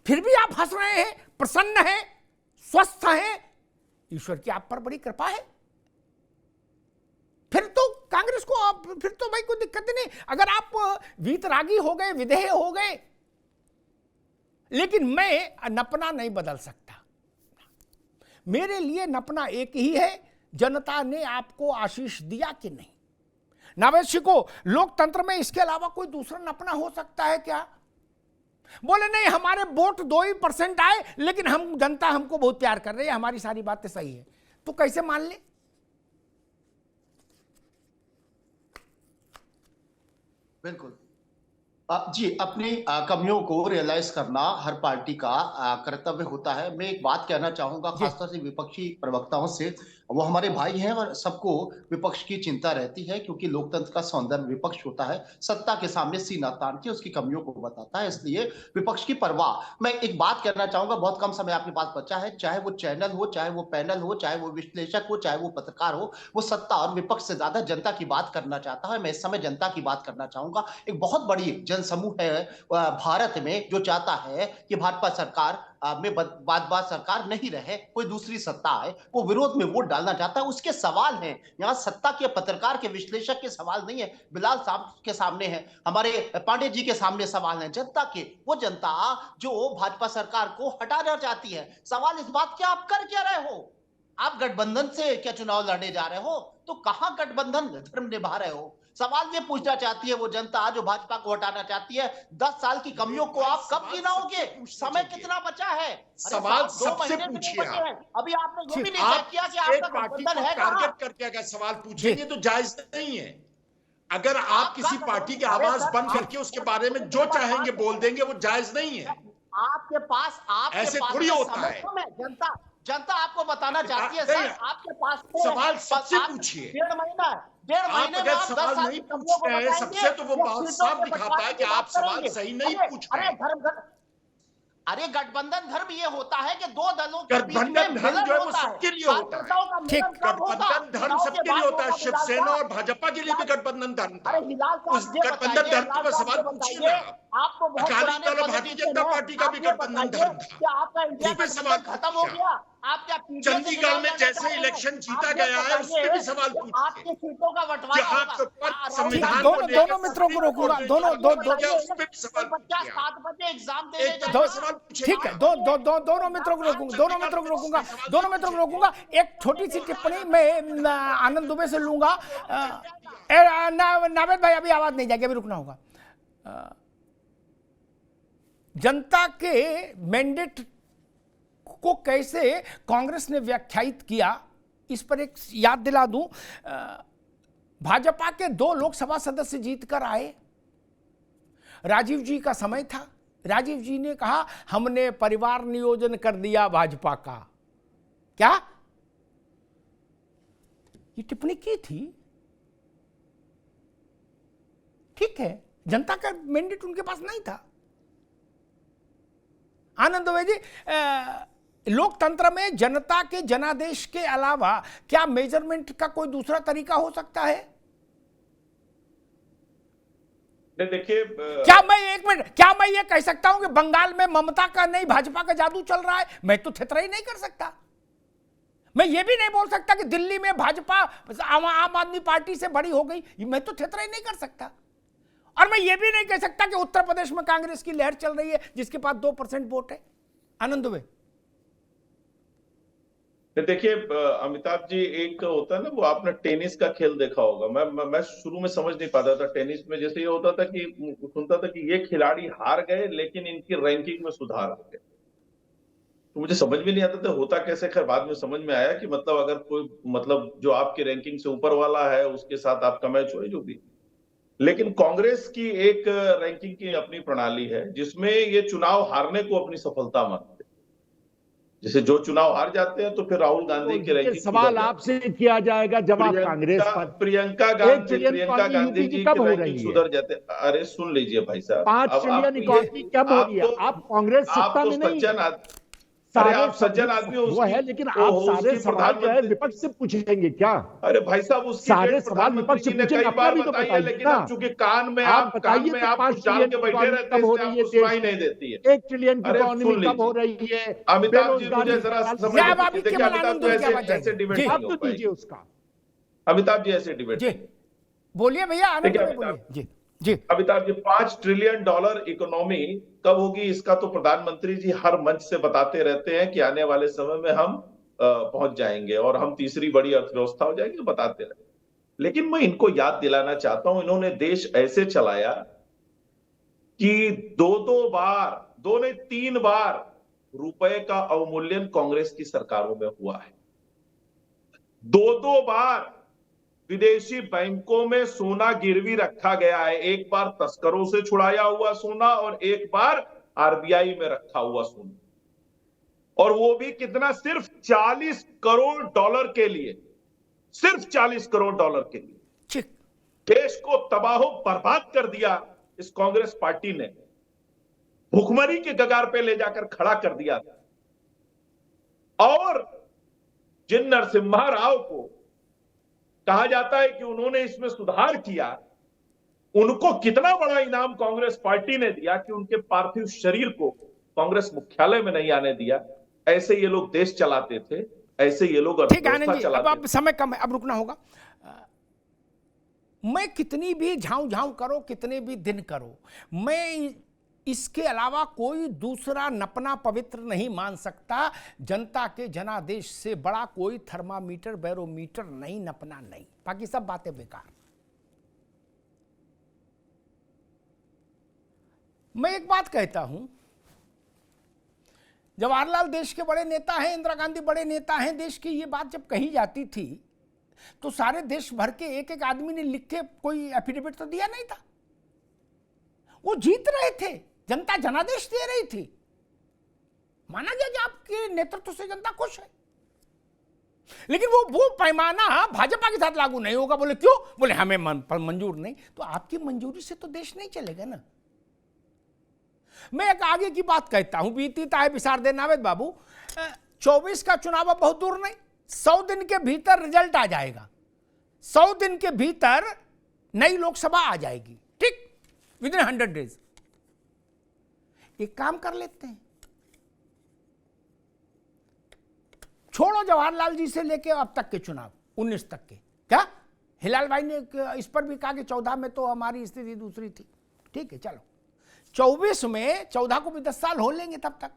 फिर भी आप हंस रहे हैं, प्रसन्न हैं, स्वस्थ हैं। ईश्वर की आप पर बड़ी कृपा है। फिर तो कांग्रेस को, फिर तो भाई कोई दिक्कत ही नहीं। अगर आप वीतरागी हो गए, विधेय हो गए, लेकिन मैं नपना नहीं बदल सकता। मेरे लिए नपना एक ही है, जनता ने आपको आशीष दिया कि नहीं। नावेशी को लोकतंत्र में इसके अलावा कोई दूसरा नपना हो सकता है क्या? बोले नहीं, हमारे वोट 2% आए, लेकिन हम जनता हमको बहुत प्यार कर रही है, हमारी सारी बातें सही है, तो कैसे मान ले? बिल्कुल जी, अपनी कमियों को रियलाइज करना हर पार्टी का कर्तव्य होता है। मैं एक बात कहना चाहूंगा खासतौर से विपक्षी प्रवक्ताओं से, वो हमारे भाई हैं और सबको विपक्ष की चिंता रहती है, क्योंकि लोकतंत्र का सौंदर्य विपक्ष होता है, सत्ता के सामने सीना तान के उसकी कमियों को बताता है, इसलिए विपक्ष की परवाह। मैं एक बात कहना चाहूंगा, बहुत कम समय आपके पास बचा है, चाहे वो चैनल हो, चाहे वो पैनल हो, चाहे वो विश्लेषक हो, चाहे वो पत्रकार हो, वो सत्ता और विपक्ष से ज्यादा जनता की बात करना चाहता है। मैं इस समय जनता की बात करना चाहूंगा। एक बहुत बड़ी जनसमूह है भारत में जो चाहता है कि भाजपा सरकार में बात सरकार नहीं रहे, कोई दूसरी सत्ता आए, वो विरोध में वोट डालना चाहता है। उसके सवाल हैं, यहाँ सत्ता के पत्रकार के विश्लेषक के सवाल नहीं है, बिलाल साहब के सामने है, हमारे पांडे जी के सामने सवाल है, जनता के। वो जनता जो भाजपा सरकार को हटाना चाहती है। सवाल इस बात के, आप कर क्या रहे हो? आप गठबंधन से क्या चुनाव लड़ने जा रहे हो? तो कहां गठबंधन धर्म निभा रहे हो? सवाल ये पूछना चाहती है वो जनता जो भाजपा को हटाना चाहती है। 10 साल की कमियों को आप कब गिनाओगे? समय कितना बचा है? सवाल सबसे पूछिए। अभी आपने ये भी नहीं तय किया कि आपका गठबंधन है कहां? टारगेट करके अगर सवाल पूछेंगे तो जायज नहीं है। अगर आप किसी पार्टी की आवाज बंद करके उसके बारे में जो चाहेंगे बोल देंगे, वो जायज नहीं है। आपके पास ऐसे थोड़ी होता है। जनता आपको बताना चाहती है सर, आपके पास सवाल सबसे पूछिए। 1.5 महीना, 1.5 महीने में आप सवाल नहीं पूछ रहे हैं सबसे, तो वो बात साफ दिखाता है कि आप सवाल सही नहीं पूछ रहे हैं। अरे गठबंधन धर्म ये होता है कि दो दलों के बीच में गठबंधन धर्म जो है वो सबके लिए होता है। गठबंधन धर्म सबके लिए होता है। शिवसेना और भाजपा के लिए भी गठबंधन धर्म था। उस गठबंधन धर्म पर सवाल पूछिए ना। अकाली दल और भारतीय जनता पार्टी का भी गठबंधन धर्म था। आपका इंडिया सवाल खत्म हो गया? आप क्या चंडीगढ़ में जैसे इलेक्शन जीता गया है उस पे भी सवाल पूछिए। आपके सीटों का बंटवारा जहां पर संविधान को दोनों मित्रों को रोकूंगा, दोनों उस पे भी सवाल बच्चा 7 बजे एग्जाम देने ठीक है, दोनों मित्रों को रोकूंगा। एक छोटी सी टिप्पणी मैं आनंद दुबे से लूंगा। नावेद भाई अभी आवाज नहीं जाएगी, अभी रुकना होगा। जनता के मैंडेट को कैसे कांग्रेस ने व्याख्यायित किया, इस पर एक याद दिला दूं। भाजपा के 2 लोकसभा सदस्य जीतकर आए, राजीव जी का समय था, राजीव जी ने कहा हमने परिवार नियोजन कर दिया भाजपा का। क्या ये टिप्पणी की थी? ठीक है, जनता का मैंडेट उनके पास नहीं था। आनंद दुबे जी, लोकतंत्र में जनता के जनादेश के अलावा क्या मेजरमेंट का कोई दूसरा तरीका हो सकता है? देखिए, क्या मैं ये कह सकता हूं कि बंगाल में ममता का नहीं भाजपा का जादू चल रहा है? मैं तो थितराई नहीं कर सकता। मैं ये भी नहीं बोल सकता कि दिल्ली में भाजपा आम आदमी पार्टी से बड़ी हो गई, मैं तो थितराई नहीं कर सकता। और मैं ये भी नहीं कह सकता कि उत्तर प्रदेश में कांग्रेस की लहर चल रही है जिसके पास 2% वोट है। आनंद दुबे, देखिए अमिताभ जी, एक होता है ना, वो आपने टेनिस का खेल देखा होगा। मैं शुरू में समझ नहीं पाता था। टेनिस में जैसे ये होता था कि सुनता था कि ये खिलाड़ी हार गए लेकिन इनकी रैंकिंग में सुधार हो गया, तो मुझे समझ में नहीं आता था होता कैसे। खैर बाद में समझ में आया कि मतलब अगर कोई मतलब जो आपकी रैंकिंग से ऊपर वाला है उसके साथ आपका मैच हो जो भी। लेकिन कांग्रेस की एक रैंकिंग की अपनी प्रणाली है जिसमें ये चुनाव हारने को अपनी सफलता मानते हैं। जैसे जो चुनाव हार जाते हैं तो फिर राहुल गांधी की रैंकिंग। सवाल आपसे किया जाएगा जब आप कांग्रेस पर प्रियंका गांधी जी की रैंकिंग सुधर जाते। अरे सुन लीजिए भाई साहब, 5 ट्रिलियन इकोनॉमी कब हो रही है? आप कांग्रेस सत्ता में नहीं, अरे आप सज्जन आदमी वो है, लेकिन आप सारे सवाल जो है विपक्ष से पूछेंगे क्या? अरे भाई साहब, उसकी सारे सवाल विपक्ष से पूछेंगे, अपना भी तो बताइए। लेकिन अब चूंकि कान में आप बताइए कि 5 ट्रिलियन बैठे रहते हैं, आपको सुनाई नहीं देती है। 1 ट्रिलियन की इकोनॉमी कब हो रही है? अमिताभ जी मुझे जरा समझ, देखिए अमिताभ जी ऐसे डिबेट आप तो दीजिए उसका। अमिताभ जी ऐसे डिबेट बोलिए भैया, आनंद बोलिए जी। अमिताभ जी, $5 ट्रिलियन इकोनॉमी कब होगी इसका तो प्रधानमंत्री जी हर मंच से बताते रहते हैं कि आने वाले समय में हम पहुंच जाएंगे और हम तीसरी बड़ी अर्थव्यवस्था हो जाएंगे, बताते रहे। लेकिन मैं इनको याद दिलाना चाहता हूं, इन्होंने देश ऐसे चलाया कि 3 बार रुपए का अवमूल्यन कांग्रेस की सरकारों में हुआ है। 2 बार विदेशी बैंकों में सोना गिरवी रखा गया है। एक बार तस्करों से छुड़ाया हुआ सोना और एक बार आरबीआई में रखा हुआ सोना, और वो भी कितना? सिर्फ $40 करोड़ के लिए, सिर्फ $40 करोड़ के लिए देश को तबाहो बर्बाद कर दिया इस कांग्रेस पार्टी ने, भुखमरी के कगार पे ले जाकर खड़ा कर दिया था। और जिन नरसिम्हा राव को कहा जाता है कि उन्होंने इसमें सुधार किया, उनको कितना बड़ा इनाम कांग्रेस पार्टी ने दिया कि उनके पार्थिव शरीर को कांग्रेस मुख्यालय में नहीं आने दिया। ऐसे ये लोग देश चलाते थे, ऐसे ये लोग अर्थव्यवस्था चलाते थे। अब समय कम है, अब रुकना होगा। मैं कितनी भी झाऊ करो, कितने भी दिन करो, मैं इसके अलावा कोई दूसरा नपना पवित्र नहीं मान सकता। जनता के जनादेश से बड़ा कोई थर्मामीटर बैरोमीटर नहीं, नपना नहीं, बाकी सब बातें बेकार। मैं एक बात कहता हूं, जवाहरलाल देश के बड़े नेता हैं, इंदिरा गांधी बड़े नेता हैं देश की, ये बात जब कही जाती थी तो सारे देश भर के एक एक आदमी ने लिख के कोई एफिडेविट तो दिया नहीं था। वो जीत रहे थे, जनता जनादेश दे रही थी, माना गया कि आपके नेतृत्व से जनता खुश है। लेकिन वो पैमाना भाजपा के साथ लागू नहीं होगा। बोले क्यों? बोले हमें मंजूर नहीं। तो आपकी मंजूरी से तो देश नहीं चलेगा ना। मैं एक आगे की बात कहता हूं, बीती ताए बिसार दे नावेद बाबू, 24 का चुनाव अब बहुत दूर नहीं, 100 दिन के भीतर रिजल्ट आ जाएगा। 100 दिन के भीतर नई लोकसभा आ जाएगी, ठीक, विदिन 100 डेज। एक काम कर लेते हैं, दोनों जवाहरलाल जी से लेके अब तक के चुनाव 19 तक के, क्या हिलाल भाई ने इस पर भी कहा कि 14 में तो हमारी स्थिति दूसरी थी, ठीक है चलो 24 में, 14 को भी 10 साल हो लेंगे तब तक,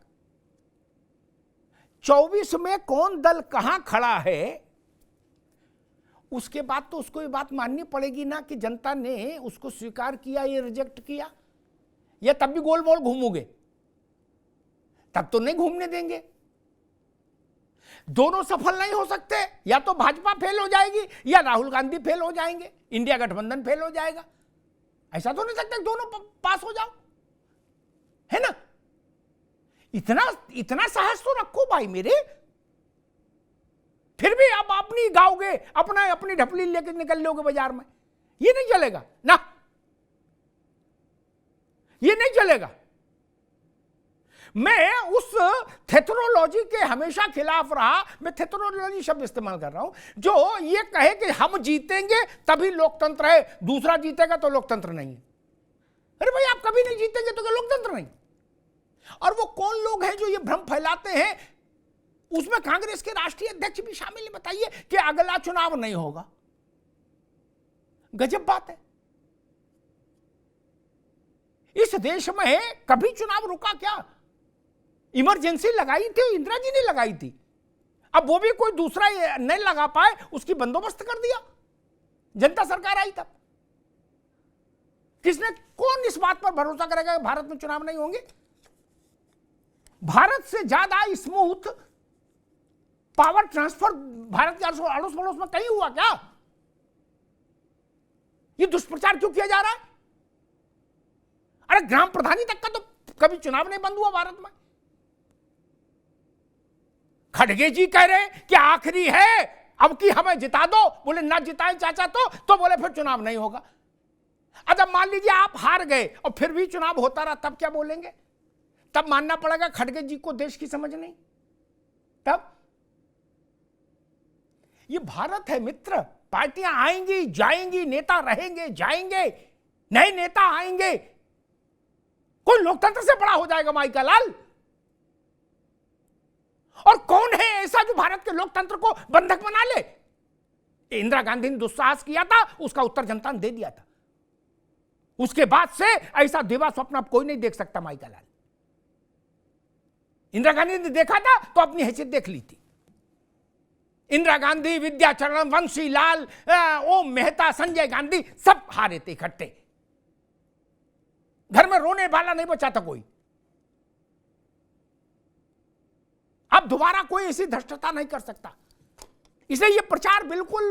24 में कौन दल कहां खड़ा है, उसके बाद तो उसको ये बात माननी पड़ेगी ना कि जनता ने उसको स्वीकार किया या रिजेक्ट किया, या तब भी गोल मोल घूमोगे, तब तो नहीं घूमने देंगे। दोनों सफल नहीं हो सकते, या तो भाजपा फेल हो जाएगी या राहुल गांधी फेल हो जाएंगे, इंडिया गठबंधन फेल हो जाएगा, ऐसा तो नहीं सकता दोनों पास हो जाओ, है ना। इतना साहस तो रखो भाई मेरे, फिर भी आप अपनी गाओगे, अपनी ढपली लेकर निकल लोगे बाजार में, ये नहीं चलेगा ना, ये नहीं चलेगा। मैं उस थेथरोलॉजी के हमेशा खिलाफ रहा, मैं थेथरोलॉजी शब्द इस्तेमाल कर रहा हूं, जो ये कहे कि हम जीतेंगे तभी लोकतंत्र है, दूसरा जीतेगा तो लोकतंत्र नहीं है। अरे भाई आप कभी नहीं जीतेंगे तो क्या लोकतंत्र नहीं? और वो कौन लोग हैं जो ये भ्रम फैलाते हैं? उसमें कांग्रेस के राष्ट्रीय अध्यक्ष भी शामिल है। बताइए कि अगला चुनाव नहीं होगा, गजब बात है। इस देश में कभी चुनाव रुका क्या? इमरजेंसी लगाई थी, इंदिरा जी ने लगाई थी, अब वो भी कोई दूसरा नहीं लगा पाए, उसकी बंदोबस्त कर दिया, जनता सरकार आई तब। कौन इस बात पर भरोसा करेगा कि भारत में चुनाव नहीं होंगे? भारत से ज्यादा स्मूथ पावर ट्रांसफर भारत के अड़ोस पड़ोस में कहीं हुआ क्या? ये दुष्प्रचार क्यों किया जा रहा है? अरे ग्राम प्रधानी तक का तो कभी चुनाव नहीं बंद हुआ भारत में। खड़गे जी कह रहे कि आखिरी है, अब की हमें जिता दो, बोले ना जिताएं चाचा तो बोले फिर चुनाव नहीं होगा। अच्छा मान लीजिए आप हार गए और फिर भी चुनाव होता रहा, तब क्या बोलेंगे? तब मानना पड़ेगा खड़गे जी को देश की समझ नहीं। तब ये भारत है मित्र, पार्टियां आएंगी जाएंगी, नेता रहेंगे जाएंगे, नए नेता आएंगे, कोई लोकतंत्र से बड़ा हो जाएगा माई का लाल? और कौन है ऐसा जो भारत के लोकतंत्र को बंधक बना ले? इंदिरा गांधी ने दुस्साहस किया था, उसका उत्तर जनता ने दे दिया था। उसके बाद से ऐसा दिवा स्वप्न अब कोई नहीं देख सकता माई का लाल। इंदिरा गांधी ने देखा था तो अपनी हैसियत देख ली थी। इंदिरा गांधी, विद्याचरण, वंशी लाल, ओम मेहता, संजय गांधी सब हारे थे इकट्ठे, घर में रोने वाला नहीं बचा था कोई। अब दोबारा कोई ऐसी धृष्टता नहीं कर सकता। इसलिए यह प्रचार बिल्कुल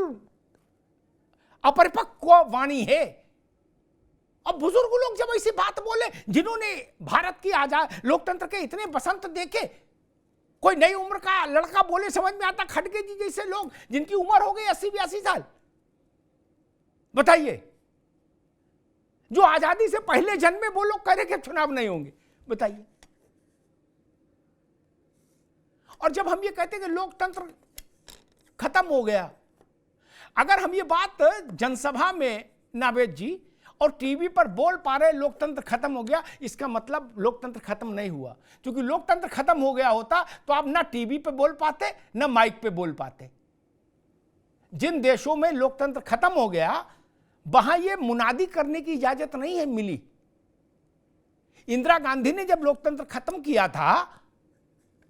अपरिपक्व वाणी है। अब बुजुर्ग लोग जब ऐसी बात बोले, जिन्होंने भारत की आजाद लोकतंत्र के इतने बसंत देखे, कोई नई उम्र का लड़का बोले समझ में आता, खड़गे जी जैसे लोग जिनकी उम्र हो गई 80-82 साल, बताइए, जो आजादी से पहले जन्मे, वो लोग कह रहे कि चुनाव नहीं होंगे, बताइए। और जब हम ये कहते हैं कि लोकतंत्र खत्म हो गया, अगर हम ये बात जनसभा में नावेद जी और टीवी पर बोल पा रहे लोकतंत्र खत्म हो गया, इसका मतलब लोकतंत्र खत्म नहीं हुआ। क्योंकि लोकतंत्र खत्म हो गया होता तो आप ना टीवी पे बोल पाते ना माइक पे बोल पाते। जिन देशों में लोकतंत्र खत्म हो गया वहां ये मुनादी करने की इजाजत नहीं है मिली। इंदिरा गांधी ने जब लोकतंत्र खत्म किया था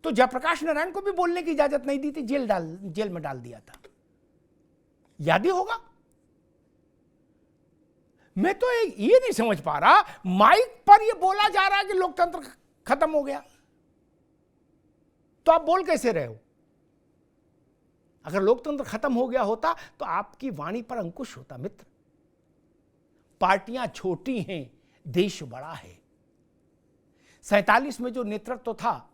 तो जयप्रकाश नारायण को भी बोलने की इजाजत नहीं दी थी, जेल में डाल दिया था, याद ही होगा। मैं तो ये नहीं समझ पा रहा, माइक पर ये बोला जा रहा है कि लोकतंत्र खत्म हो गया, तो आप बोल कैसे रहे हो? अगर लोकतंत्र खत्म हो गया होता तो आपकी वाणी पर अंकुश होता मित्र। पार्टियां छोटी हैं, देश बड़ा है। 47 में जो नेतृत्व था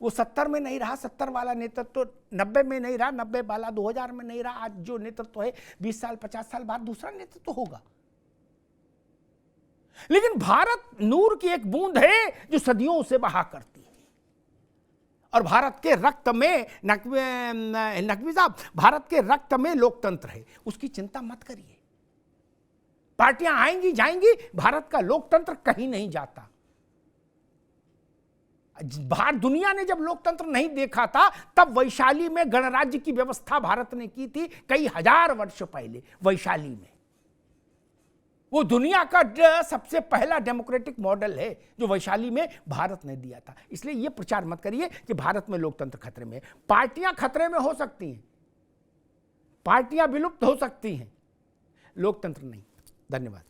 वो 70 में नहीं रहा, 70 वाला नेतृत्व 90 में नहीं रहा, 90 वाला 2000 में नहीं रहा। आज जो नेतृत्व है 20 साल 50 साल बाद दूसरा नेतृत्व होगा। लेकिन भारत नूर की एक बूंद है जो सदियों से बहा करती है। और भारत के रक्त में नकवी साहब, भारत के रक्त में लोकतंत्र है, उसकी चिंता मत करिए। पार्टियां आएंगी जाएंगी, भारत का लोकतंत्र कहीं नहीं जाता। बाहर दुनिया ने जब लोकतंत्र नहीं देखा था तब वैशाली में गणराज्य की व्यवस्था भारत ने की थी कई हजार वर्ष पहले। वैशाली में वो दुनिया का सबसे पहला डेमोक्रेटिक मॉडल है जो वैशाली में भारत ने दिया था। इसलिए ये प्रचार मत करिए कि भारत में लोकतंत्र खतरे में है। पार्टियां खतरे में हो सकती हैं, पार्टियां विलुप्त हो सकती हैं, लोकतंत्र नहीं। धन्यवाद।